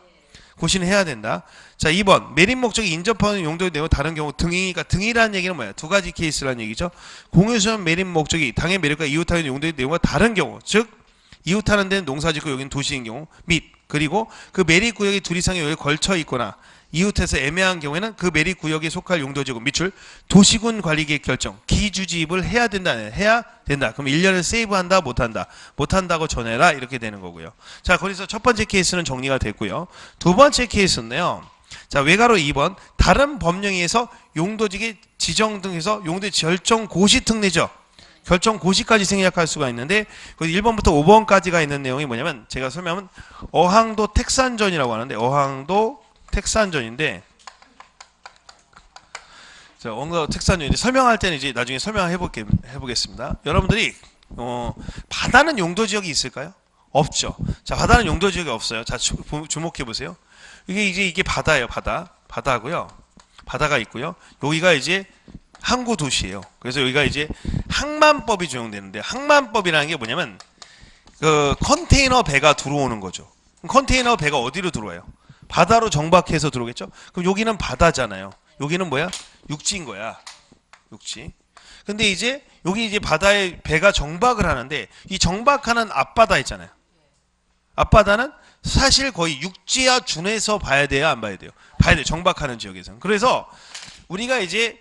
고시는 해야 된다. 자, 2번. 매립 목적이 인접하는 용도의 내용 다른 경우 등이니까 등이라는 얘기는 뭐야? 두 가지 케이스라는 얘기죠. 공유선 매립 목적이 당의 매립과 이웃하고 있는 용도의 내용과 다른 경우, 즉 이웃하는 데는 농사짓고 여기는 도시인 경우 및 그리고 그 매립구역이 둘 이상의 여기에 걸쳐 있거나 이웃해서 애매한 경우에는 그 매립구역에 속할 용도지구 밑줄 도시군 관리계획 결정 기주지입을 해야 된다. 해야 된다. 그럼 1년을 세이브한다 못한다. 못한다고 전해라. 이렇게 되는 거고요. 자, 거기서 첫 번째 케이스는 정리가 됐고요. 두 번째 케이스인데요. 자, 외가로 2번 다른 법령에 의해서 용도지기 지정 등에서 용도 결정 고시 특례죠. 결정 고시까지 생략할 수가 있는데 그 1번부터 5번까지가 있는 내용이 뭐냐면 제가 설명하면 어항도 택산전이라고 하는데 어항도 택산전인데 자, 어항도 택산전인데 설명할 때는 이제 나중에 해보겠습니다. 여러분들이 바다는 용도 지역이 있을까요? 없죠. 자, 바다는 용도 지역이 없어요. 자, 주목해 보세요. 이게 바다예요. 바다고요. 바다가 있고요. 여기가 이제 항구 도시예요. 그래서 여기가 이제 항만법이 적용되는데 항만법이라는 게 뭐냐면 그 컨테이너 배가 들어오는 거죠. 컨테이너 배가 어디로 들어와요? 바다로 정박해서 들어오겠죠? 그럼 여기는 바다잖아요. 여기는 뭐야? 육지인 거야. 육지. 근데 이제 여기 이제 바다에 배가 정박을 하는데 이 정박하는 앞바다 있잖아요. 앞바다는 사실 거의 육지와 준해서 봐야 돼요, 안 봐야 돼요? 봐야 돼요. 정박하는 지역에서는. 그래서 우리가 이제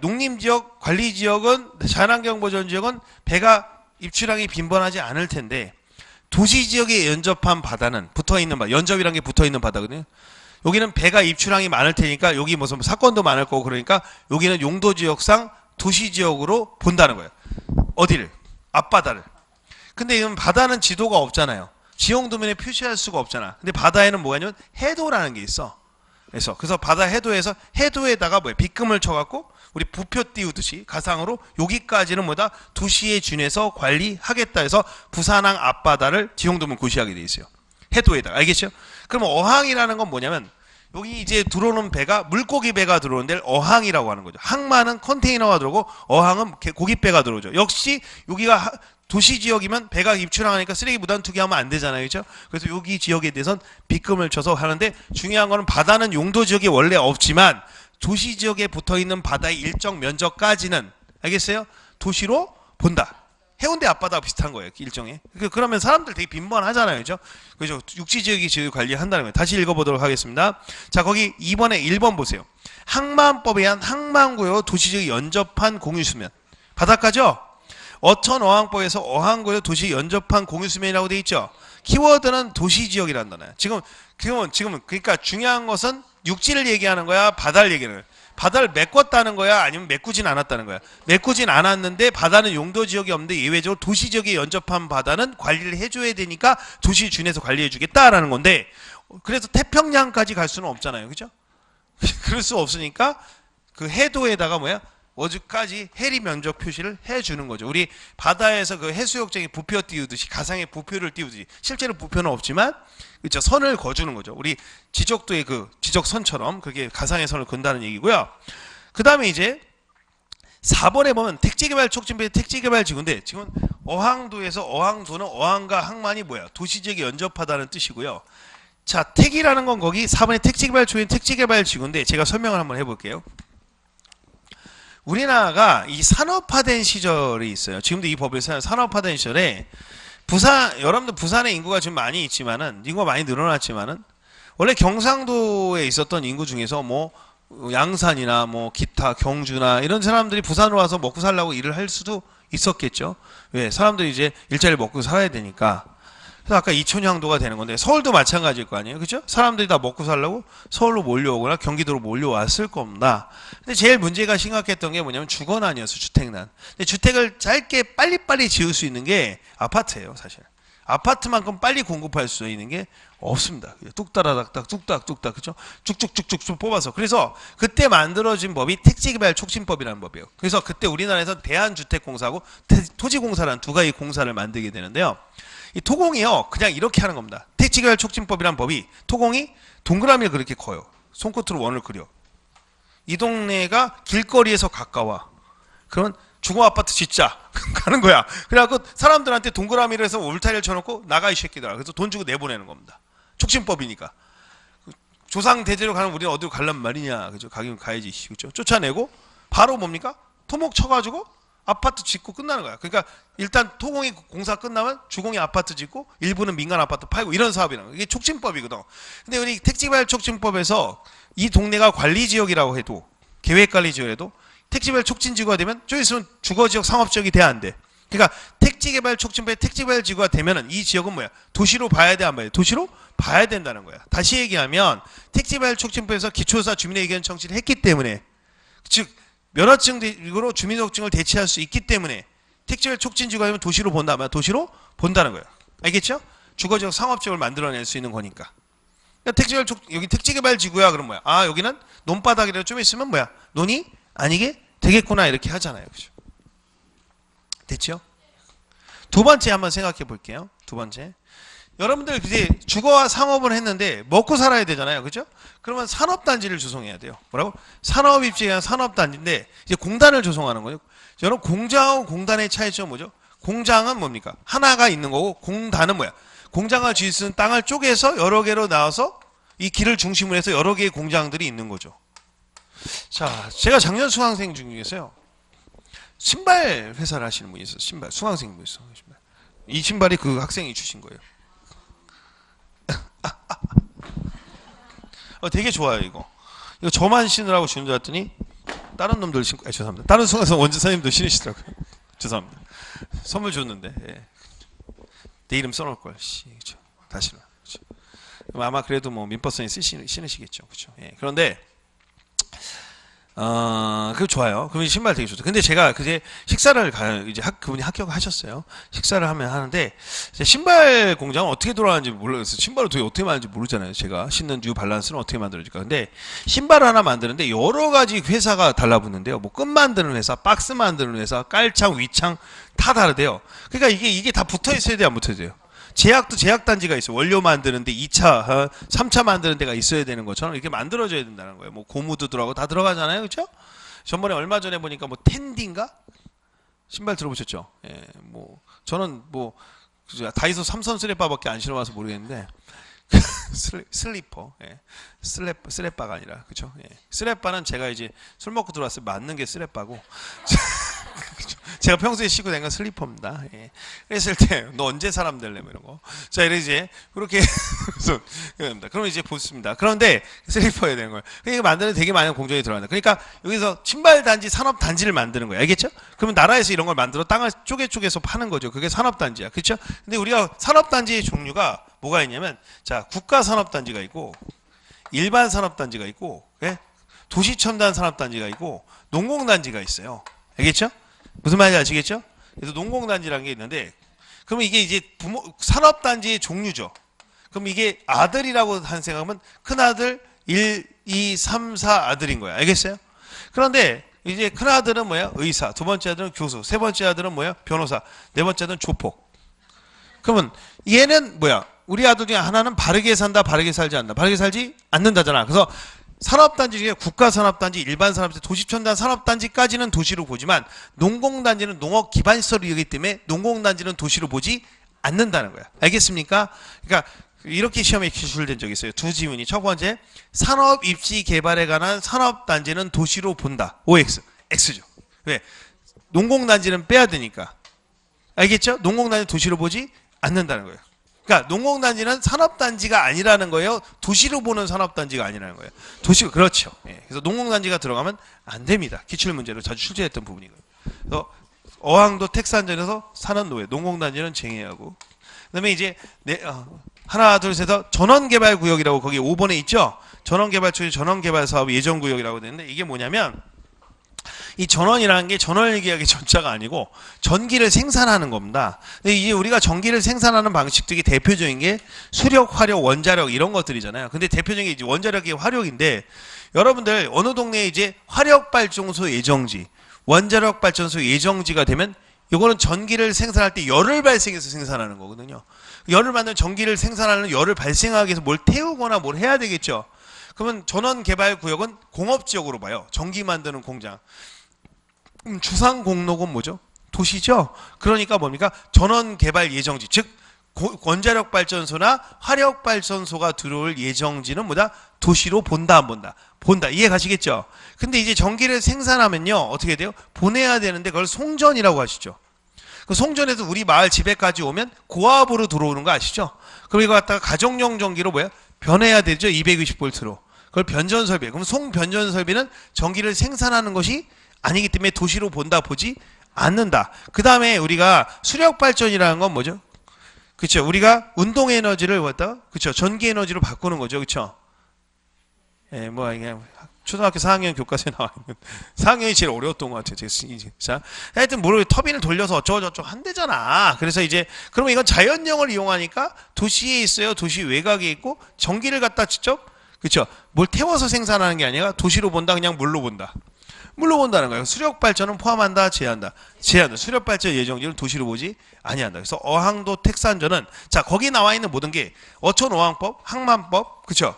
농림지역, 관리지역은, 자연환경보전지역은 배가 입출항이 빈번하지 않을 텐데 도시지역에 연접한 바다는 붙어있는 바다, 연접이란 게 붙어있는 바다거든요. 여기는 배가 입출항이 많을 테니까 여기 무슨 사건도 많을 거고 그러니까 여기는 용도지역상 도시지역으로 본다는 거예요. 어디를? 앞바다를. 근데 이건 바다는 지도가 없잖아요. 지형도면에 표시할 수가 없잖아. 근데 바다에는 뭐가 있냐면 해도라는 게 있어. 그래서 바다 해도에서 해도에다가 빗금을 쳐갖고 우리 부표 띄우듯이 가상으로 여기까지는 뭐다 도시에 준해서 관리하겠다 해서 부산항 앞바다를 지형도면 고시하게 돼 있어요. 해도에다가. 알겠죠? 그럼 어항이라는 건 뭐냐면 여기 이제 들어오는 배가 물고기 배가 들어오는 데를 어항이라고 하는 거죠. 항만은 컨테이너가 들어오고 어항은 고깃배가 들어오죠. 역시 여기가 도시지역이면 배가 입출항하니까 쓰레기 무단 투기하면 안 되잖아요. 그렇죠? 그래서 여기 지역에 대해서는 빗금을 쳐서 하는데 중요한 거는 바다는 용도지역이 원래 없지만 도시지역에 붙어있는 바다의 일정 면적까지는 알겠어요? 도시로 본다. 해운대 앞바다와 비슷한 거예요. 일종의. 그러면 사람들 되게 빈번하잖아요. 그죠? 그죠? 육지지역이 지역 관리한다는 거예요. 다시 읽어보도록 하겠습니다. 자, 거기 2번에 1번 보세요. 항만법에 의한 항만구역 도시지역이 연접한 공유수면. 바닷가죠? 어천어항법에서 어항구역 도시 연접한 공유수면이라고 돼 있죠. 키워드는 도시지역이라는 단어예요. 지금은 그러니까 중요한 것은 육지를 얘기하는 거야, 바다를 얘기하는 거야. 바다를 메꿨다는 거야, 아니면 메꾸진 않았다는 거야. 메꾸진 않았는데 바다는 용도지역이 없는데 예외적으로 도시지역에 연접한 바다는 관리를 해줘야 되니까 도시 준해서 관리해주겠다라는 건데 그래서 태평양까지 갈 수는 없잖아요, 그죠? 그럴 수 없으니까 그 해도에다가 어디까지 해리 면적 표시를 해주는 거죠. 우리 바다에서 그 해수욕장에 부표 띄우듯이 가상의 부표를 띄우듯이 실제로 부표는 없지만 그렇죠. 선을 그어주는 거죠. 우리 지적도의 그 지적선처럼 그렇게 가상의 선을 그은다는 얘기고요. 그 다음에 이제 4번에 보면 택지개발 촉진배 택지개발 지구인데 지금 어항도에서 어항도는 어항과 항만이 뭐야? 도시지역에 연접하다는 뜻이고요. 자, 택이라는 건 거기 4번에 택지개발 초인 택지개발 지구인데 제가 설명을 한번 해볼게요. 우리나라가 이 산업화된 시절이 있어요. 지금도 이 법을 산업화된 시절에 여러분들 부산의 인구가 지금 많이 있지만은, 인구가 많이 늘어났지만은, 원래 경상도에 있었던 인구 중에서 뭐 양산이나 뭐 기타 경주나 이런 사람들이 부산으로 와서 먹고 살려고 일을 할 수도 있었겠죠. 왜? 사람들이 이제 일자리를 먹고 살아야 되니까. 그래서 아까 이촌향도가 되는 건데 서울도 마찬가지일 거 아니에요. 그죠? 사람들이 다 먹고 살려고 서울로 몰려오거나 경기도로 몰려왔을 겁니다. 근데 제일 문제가 심각했던 게 뭐냐면 주거난이었어. 주택난. 근데 주택을 짧게 빨리빨리 지을 수 있는 게 아파트예요. 사실. 아파트만큼 빨리 공급할 수 있는 게 없습니다. 뚝따라닥딱 뚝딱뚝딱 그죠? 쭉쭉쭉쭉 뽑아서. 그래서 그때 만들어진 법이 택지개발 촉진법이라는 법이에요. 그래서 그때 우리나라에서 대한주택공사하고 토지공사라는 두 가지 공사를 만들게 되는데요. 이 토공이요 그냥 이렇게 하는 겁니다. 택지개발 촉진법이란 법이 토공이 동그라미를 그렇게 커요. 손끝으로 원을 그려. 이 동네가 길거리에서 가까워. 그러면 중고아파트 짓자 가는 거야. 그래갖고 사람들한테 동그라미를 해서 울타리를 쳐놓고 나가 이 새끼들아. 그래서 돈 주고 내보내는 겁니다. 촉진법이니까. 조상 대대로 가는 우리는 어디로 가란 말이냐. 그죠? 가긴 가야지. 그죠? 쫓아내고 바로 뭡니까? 토목 쳐가지고 아파트 짓고 끝나는 거야. 그러니까 일단 토공이 공사 끝나면 주공이 아파트 짓고 일부는 민간 아파트 팔고 이런 사업이라는 거야. 이게 촉진법이거든. 근데 우리 택지개발 촉진법에서 이 동네가 관리지역이라고 해도 계획관리지역에도 택지개발 촉진지구가 되면 좀 있으면 주거지역 상업지역이 돼야 안 돼. 그러니까 택지개발 촉진법에 택지개발 지구가 되면은 이 지역은 뭐야? 도시로 봐야 돼 안 봐야 돼? 도시로 봐야 된다는 거야. 다시 얘기하면 택지개발 촉진법에서 기초조사 주민의견 청취를 했기 때문에 즉 면허증으로 주민등록증을 대체할 수 있기 때문에 택지개발 촉진지구가 되면 도시로 본다면 도시로 본다는 거야. 알겠죠? 주거지역 상업지역을 만들어낼 수 있는 거니까. 그러니까 택지개발 여기 택지개발 지구야 그럼 뭐야? 아 여기는 논바닥이라도 좀 있으면 뭐야? 논이 아니게 되겠구나 이렇게 하잖아요. 그죠? 됐죠? 두 번째 한번 생각해 볼게요. 두 번째. 여러분들 이제 주거와 상업을 했는데 먹고 살아야 되잖아요. 그죠? 그러면 산업단지를 조성해야 돼요. 뭐라고? 산업입지가 산업단지인데 이제 공단을 조성하는 거예요. 여러분 공장하고 공단의 차이점은 뭐죠? 공장은 뭡니까? 하나가 있는 거고 공단은 뭐야? 공장을 지을 수 있는 땅을 쪼개서 여러 개로 나와서 이 길을 중심으로 해서 여러 개의 공장들이 있는 거죠. 자, 제가 작년 수강생 중에서요. 신발 회사를 하시는 분이 있어요. 신발. 수강생 분이 있어요. 신발. 이 신발이 그 학생이 주신 거예요. 되게 좋아요, 이거. 이거 저만 신으라고 주는 줄 알았더니 다른 놈들 신고, 죄송합니다. 다른 수강생 원주사님도 신으시더라고요. 죄송합니다. 선물 줬는데, 예. 내 이름 써놓을 걸. 그렇죠. 다시는. 그렇죠. 아마 그래도 뭐 민법선이 신으시겠죠. 그렇죠. 예. 그런데 그거 좋아요. 그럼 신발 되게 좋다. 근데 제가 그제 식사를 가요. 이제 그분이 합격하셨어요. 식사를 하는데 신발 공장은 어떻게 돌아가는지 몰라서 신발을 도대체 어떻게 만드는지 모르잖아요. 제가 신는 뉴 발란스는 어떻게 만들어질까. 근데 신발 하나 만드는데 여러 가지 회사가 달라붙는데요. 뭐 끈 만드는 회사, 박스 만드는 회사, 깔창, 위창 다 다르대요. 그러니까 이게 다 붙어 있어야 돼요, 안 붙어야 돼요? 제약도 제약단지가 있어요. 원료 만드는데 2차, 3차 만드는 데가 있어야 되는 것처럼 이렇게 만들어져야 된다는 거예요. 뭐 고무도 들어가고 다 들어가잖아요. 그렇죠? 전번에 얼마 전에 보니까 뭐 텐디인가? 신발 들어보셨죠? 예, 뭐 저는 뭐 다이소 삼선 슬래퍼밖에 안 신어봐서 모르겠는데 슬리퍼, 예. 슬래퍼가 아니라 그렇죠? 예. 슬래퍼는 제가 이제 술 먹고 들어왔을 때 맞는 게 슬래퍼고 제가 평소에 신고 다니는 건 슬리퍼입니다. 예. 그랬을 때 너 언제 사람 될래? 뭐 이런 거. 자, 이래 이제 그렇게 그러면 이제 보습니다. 그런데 슬리퍼여야 되는 거예요. 그러니까 만드는 되게 많은 공정이 들어간다. 그러니까 여기서 신발 단지, 산업 단지를 만드는 거예요. 알겠죠? 그러면 나라에서 이런 걸 만들어 땅을 쪼개서 파는 거죠. 그게 산업 단지야. 그렇죠? 근데 우리가 산업 단지의 종류가 뭐가 있냐면 자, 국가 산업 단지가 있고 일반 산업 단지가 있고 예? 도시 첨단 산업 단지가 있고 농공 단지가 있어요. 알겠죠? 무슨 말인지 아시겠죠? 그래서 농공단지라는 게 있는데, 그러면 이게 이제 산업단지의 종류죠. 그럼 이게 아들이라고 한 생각하면 큰아들 1, 2, 3, 4 아들인 거야. 알겠어요? 그런데 이제 큰아들은 뭐야? 의사. 두 번째 아들은 교수. 세 번째 아들은 뭐야? 변호사. 네 번째 아들은 조폭. 그러면 얘는 뭐야? 우리 아들 중에 하나는 바르게 산다, 바르게 살지 않는다. 바르게 살지 않는다잖아. 그래서 산업단지 중에 국가산업단지, 일반산업단지, 도시첨단 산업단지까지는 도시로 보지만 농공단지는 농업 기반시설이기 때문에 농공단지는 도시로 보지 않는다는 거야. 알겠습니까? 그러니까 이렇게 시험에 기출된 적이 있어요. 두 지문이. 첫 번째, 산업 입지 개발에 관한 산업단지는 도시로 본다. OX. X죠. 왜? 농공단지는 빼야 되니까. 알겠죠? 농공단지 도시로 보지 않는다는 거예요. 그러니까 농공단지는 산업단지가 아니라는 거예요. 도시로 보는 산업단지가 아니라는 거예요. 도시 그렇죠. 예. 그래서 농공단지가 들어가면 안 됩니다. 기출문제로 자주 출제했던 부분이고요. 그래서 어항도 택산전에서 산업노예, 농공단지는 쟁여하고 그다음에 이제 하나 둘 셋 전원개발구역이라고 거기 5번에 있죠. 전원개발처의 전원개발사업 예정구역이라고 되는데 이게 뭐냐면 이 전원이라는 게 전원일기약의 전자가 아니고 전기를 생산하는 겁니다. 근데 이제 우리가 전기를 생산하는 방식들이 대표적인 게 수력, 화력, 원자력 이런 것들이잖아요. 근데 대표적인 게 이제 원자력이 화력인데 여러분들 어느 동네에 이제 화력발전소 예정지, 원자력발전소 예정지가 되면 이거는 전기를 생산할 때 열을 발생해서 생산하는 거거든요. 열을 만든 전기를 생산하는 열을 발생하기 위해서 뭘 태우거나 뭘 해야 되겠죠. 그러면 전원개발구역은 공업지역으로 봐요. 전기 만드는 공장. 주상공록은 뭐죠? 도시죠. 그러니까 뭡니까? 전원개발 예정지, 즉 원자력발전소나 화력발전소가 들어올 예정지는 뭐다? 도시로 본다 안 본다? 본다. 이해 가시겠죠? 근데 이제 전기를 생산하면요 어떻게 돼요? 보내야 되는데 그걸 송전이라고 하시죠. 그 송전에서 우리 마을 집에까지 오면 고압으로 들어오는 거 아시죠? 그럼 이거 갖다가 가정용 전기로 뭐야? 변해야 되죠. 220V로. 그걸 변전설비. 그럼 송변전설비는 전기를 생산하는 것이 아니기 때문에 도시로 본다 보지 않는다. 그 다음에 우리가 수력발전이라는 건 뭐죠? 그쵸. 우리가 운동에너지를 갖다가 그쵸. 전기에너지로 바꾸는 거죠. 그쵸. 예, 뭐 이게 초등학교 4학년 교과서에 나와 있는 4학년이 제일 어려웠던 것 같아요. 자, 하여튼 모르게 터빈을 돌려서 어쩌고저쩌고 한대잖아. 그래서 이제 그러면 이건 자연령을 이용하니까 도시에 있어요. 도시 외곽에 있고 전기를 갖다 직접 그쵸. 뭘 태워서 생산하는 게 아니라 도시로 본다. 그냥 물로 본다. 물로 본다는 거예요. 수력발전은 포함한다, 제한다. 제한다. 수력발전 예정지는 도시로 보지 아니한다. 그래서 어항도 택산전은 자 거기 나와 있는 모든 게 어촌어항법, 항만법, 그쵸?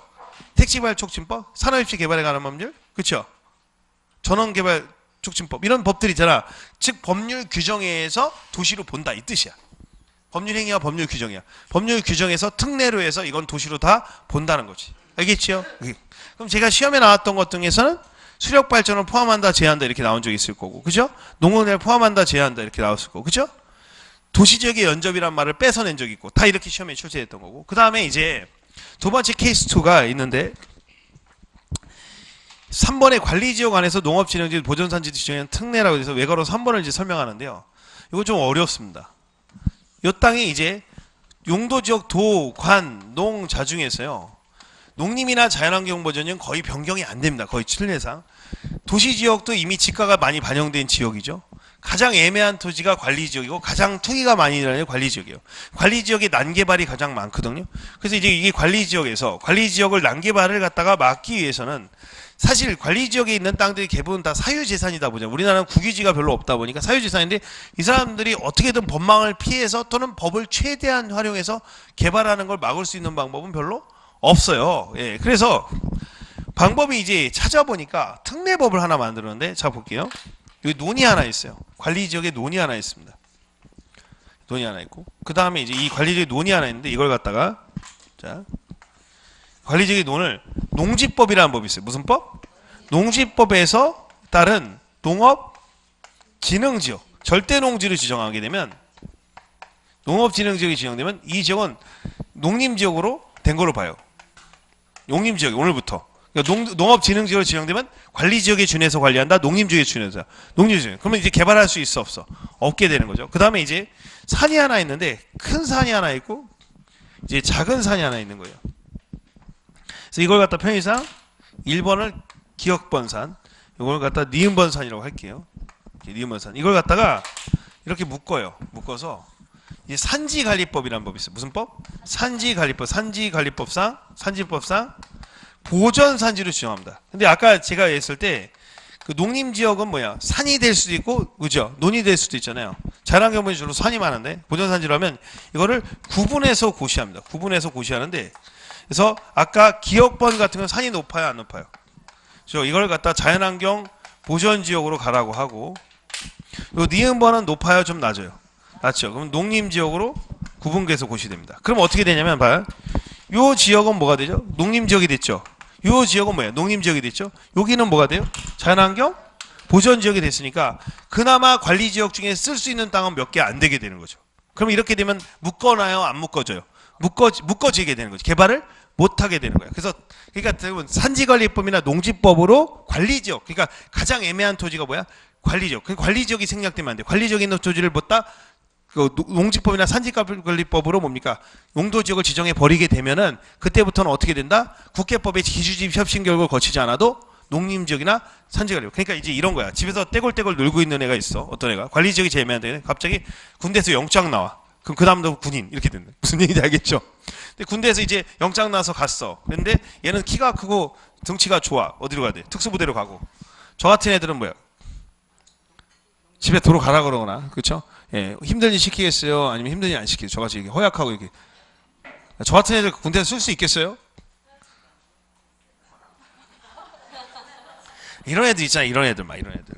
택지개발 촉진법, 산업입지 개발에 관한 법률, 그쵸? 전원개발 촉진법 이런 법들이잖아. 즉 법률 규정에 의해서 도시로 본다 이 뜻이야. 법률 행위와 법률 규정이야. 법률 규정에서 특례로 해서 이건 도시로 다 본다는 거지. 알겠지요? 그럼 제가 시험에 나왔던 것 중에서는 수력발전을 포함한다, 제한다 이렇게 나온 적이 있을 거고, 그죠? 농업을 포함한다, 제한다 이렇게 나왔을 거고, 그죠? 도시지역의 연접이란 말을 뺏어낸 적이 있고, 다 이렇게 시험에 출제했던 거고. 그 다음에 이제 두 번째 케이스 2가 있는데 3번의 관리지역 안에서 농업진흥지 보존산지 지정한 특례라고 해서 외과로 3번을 이제 설명하는데요. 이거 좀 어렵습니다. 이 땅이 이제 용도지역 도, 관, 농, 자 중에서요. 농림이나 자연환경보전은 거의 변경이 안 됩니다. 거의 특례상. 도시지역도 이미 지가가 많이 반영된 지역이죠. 가장 애매한 토지가 관리지역이고 가장 투기가 많이 일어나는 관리지역이에요. 관리지역의 난개발이 가장 많거든요. 그래서 이제 이게 관리지역에서 관리지역을 난개발을 갖다가 막기 위해서는 사실 관리지역에 있는 땅들이 대부분 다 사유재산이다 보죠. 우리나라는 국유지가 별로 없다 보니까 사유재산인데 이 사람들이 어떻게든 법망을 피해서 또는 법을 최대한 활용해서 개발하는 걸 막을 수 있는 방법은 별로 없어요. 예, 그래서 방법이 이제 찾아보니까 특례법을 하나 만들었는데 자 볼게요. 여기 논이 하나 있어요. 관리지역에 논이 하나 있습니다. 논이 하나 있고 그 다음에 이제 이 관리지역에 논이 하나 있는데 이걸 갖다가 자 관리지역의 논을 농지법이라는 법이 있어요. 무슨 법? 농지법에서 따른 농업진흥지역 절대농지를 지정하게 되면 농업진흥지역이 지정되면 이 지역은 농림지역으로 된 걸로 봐요. 농림지역이 오늘부터 그러니까 농업진흥지역으로 지정되면 관리지역에 준해서 관리한다. 농림지역에 준해서 농림지역. 그러면 이제 개발할 수 있어 없어? 없게 되는 거죠. 그 다음에 이제 산이 하나 있는데 큰 산이 하나 있고 이제 작은 산이 하나 있는 거예요. 그래서 이걸 갖다 편의상 1번을 기역번산, 이걸 갖다 니은번산이라고 할게요. 니은번산. 이걸 갖다가 이렇게 묶어요. 묶어서 이제 산지관리법이라는 법이 있어요. 무슨 법? 산지관리법. 산지관리법상 보전산지로 지정합니다. 근데 아까 제가 했을 때 그 농림지역은 뭐야? 산이 될 수도 있고, 그죠? 논이 될 수도 있잖아요. 자연환경보전 주로 산이 많은데 보전산지로 하면 이거를 구분해서 고시합니다. 구분해서 고시하는데 그래서 아까 기역번 같은 건 산이 높아요, 안 높아요? 그래서 이걸 갖다 자연환경 보전지역으로 가라고 하고 요 니은번은 높아요, 좀 낮아요? 낮죠. 그럼 농림지역으로 구분해서 고시됩니다. 그럼 어떻게 되냐면 봐요. 요 지역은 뭐가 되죠? 농림지역이 됐죠. 요 지역은 뭐예요? 농림지역이 됐죠. 여기는 뭐가 돼요? 자연환경 보전지역이 됐으니까 그나마 관리지역 중에 쓸 수 있는 땅은 몇 개 안 되게 되는 거죠. 그럼 이렇게 되면 묶어놔요? 안 묶어져요? 묶어지게 되는 거죠. 개발을 못하게 되는 거예요. 그래서 그러니까 대부분 산지관리법이나 농지법으로 관리지역, 그러니까 가장 애매한 토지가 뭐야? 관리지역. 그 관리지역이 생략되면 안 돼. 관리지역에 있는 토지를 못다 그 농지법이나 산지관리법으로 뭡니까? 용도지역을 지정해 버리게 되면은 그때부터는 어떻게 된다? 국회법의 기주집 협심 결과를 거치지 않아도 농림지역이나 산지관리법. 그러니까 이제 이런 거야. 집에서 떼굴떼굴 놀고 있는 애가 있어. 어떤 애가 관리지역이 제일 애매한데 갑자기 군대에서 영장 나와. 그럼 그 다음도 군인 이렇게 된다. 무슨 얘기인지 알겠죠? 근데 군대에서 이제 영장 나서 갔어. 근데 얘는 키가 크고 등치가 좋아. 어디로 가야 돼? 특수부대로 가고. 저 같은 애들은 뭐야? 집에 도로 가라 그러거나, 그렇죠? 예, 힘든 일 시키겠어요? 아니면 힘든 일 안 시키겠어요? 저같이 이렇게 허약하고 이렇게. 저 같은 애들 군대에서 쓸 수 있겠어요? 이런 애들 있잖아, 이런 애들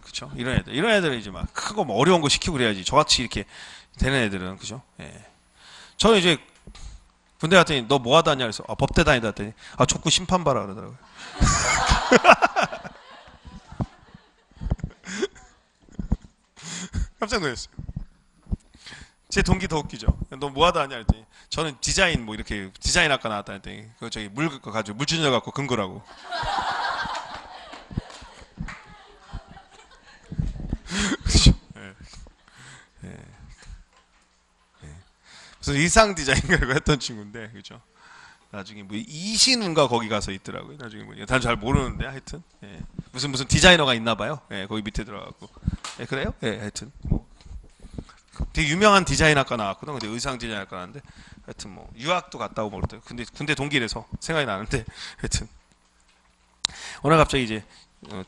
그렇죠? 이런 애들 이제 막 크고 뭐 어려운 거 시키고 그래야지. 저같이 이렇게 되는 애들은, 그죠? 예. 저는 이제 군대 갔더니 너 뭐 하다 왔냐 그래서 법대 다니다 했더니 족구 심판 봐라 그러더라고요. 깜짝 놀랐어요. 제 동기 더 웃기죠. 너 뭐 하다 왔냐 했더니 저는 디자인 뭐 이렇게 디자인학과 나왔다 했더니 그 저기 물 가지고 물주저 갖고 근거라고. 그렇죠. 예. 예. 예. 그래서 의상 디자인이라고 했던 친구인데, 그렇죠. 나중에 뭐 이신훈가 거기 가서 있더라고요. 나중에 뭐 난 잘 모르는데 하여튼 예. 무슨 디자이너가 있나 봐요. 예, 거기 밑에 들어가고. 예, 그래요? 예, 하여튼 뭐 되게 유명한 디자인학과 나왔거든. 근데 의상 디자인학과 나왔는데 하여튼 뭐 유학도 갔다 오고 그랬대. 근데 군대 동기라서 생각이 나는데 하여튼 오늘 갑자기 이제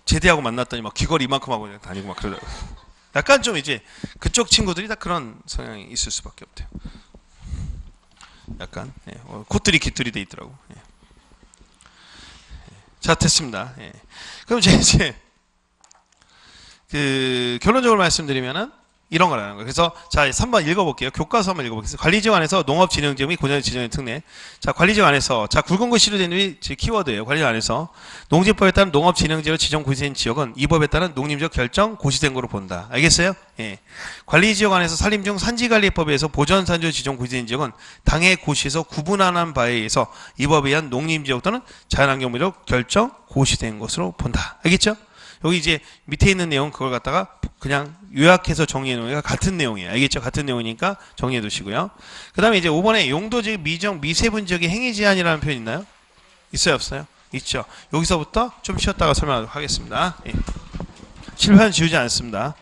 제대하고 만났더니 막 귀걸이 이만큼 하고 다니고 막 그러더라고요. 약간 좀 이제 그쪽 친구들이 다 그런 성향이 있을 수밖에 없대요. 약간 예, 콧들이 깃들이 돼 있더라고. 예. 자, 됐습니다. 예. 그럼 이제 그 결론적으로 말씀드리면은 이런 거라는 거예요. 그래서 자 3번 읽어볼게요. 교과서 한번 읽어볼게요. 관리지역 안에서 농업진흥지역 및 고년 지정의 특례. 자 관리지역 안에서 자 굵은 글씨로 된 게 키워드예요. 관리지역 안에서 농지법에 따른 농업진흥지역 지정 고시된 지역은 이 법에 따른 농림지역 결정 고시된 거로 본다. 알겠어요? 예. 관리지역 안에서 산림 중 산지관리법에 의해서 보전산지 지정 고시된 지역은 당해 고시에서 구분하는 바에 의해서 이 법에 의한 농림지역 또는 자연환경지역 결정 고시된 것으로 본다. 알겠죠? 여기 이제 밑에 있는 내용 그걸 갖다가 그냥 요약해서 정리해 놓으니까 같은 내용이에요. 알겠죠? 같은 내용이니까 정리해 두시고요. 그 다음에 이제 5번에 용도지역 미정 미세분지역의 행위 제한이라는 표현 있나요? 있어요? 없어요? 있죠. 여기서부터 좀 쉬었다가 설명하도록 하겠습니다. 예. 실패는 지우지 않습니다.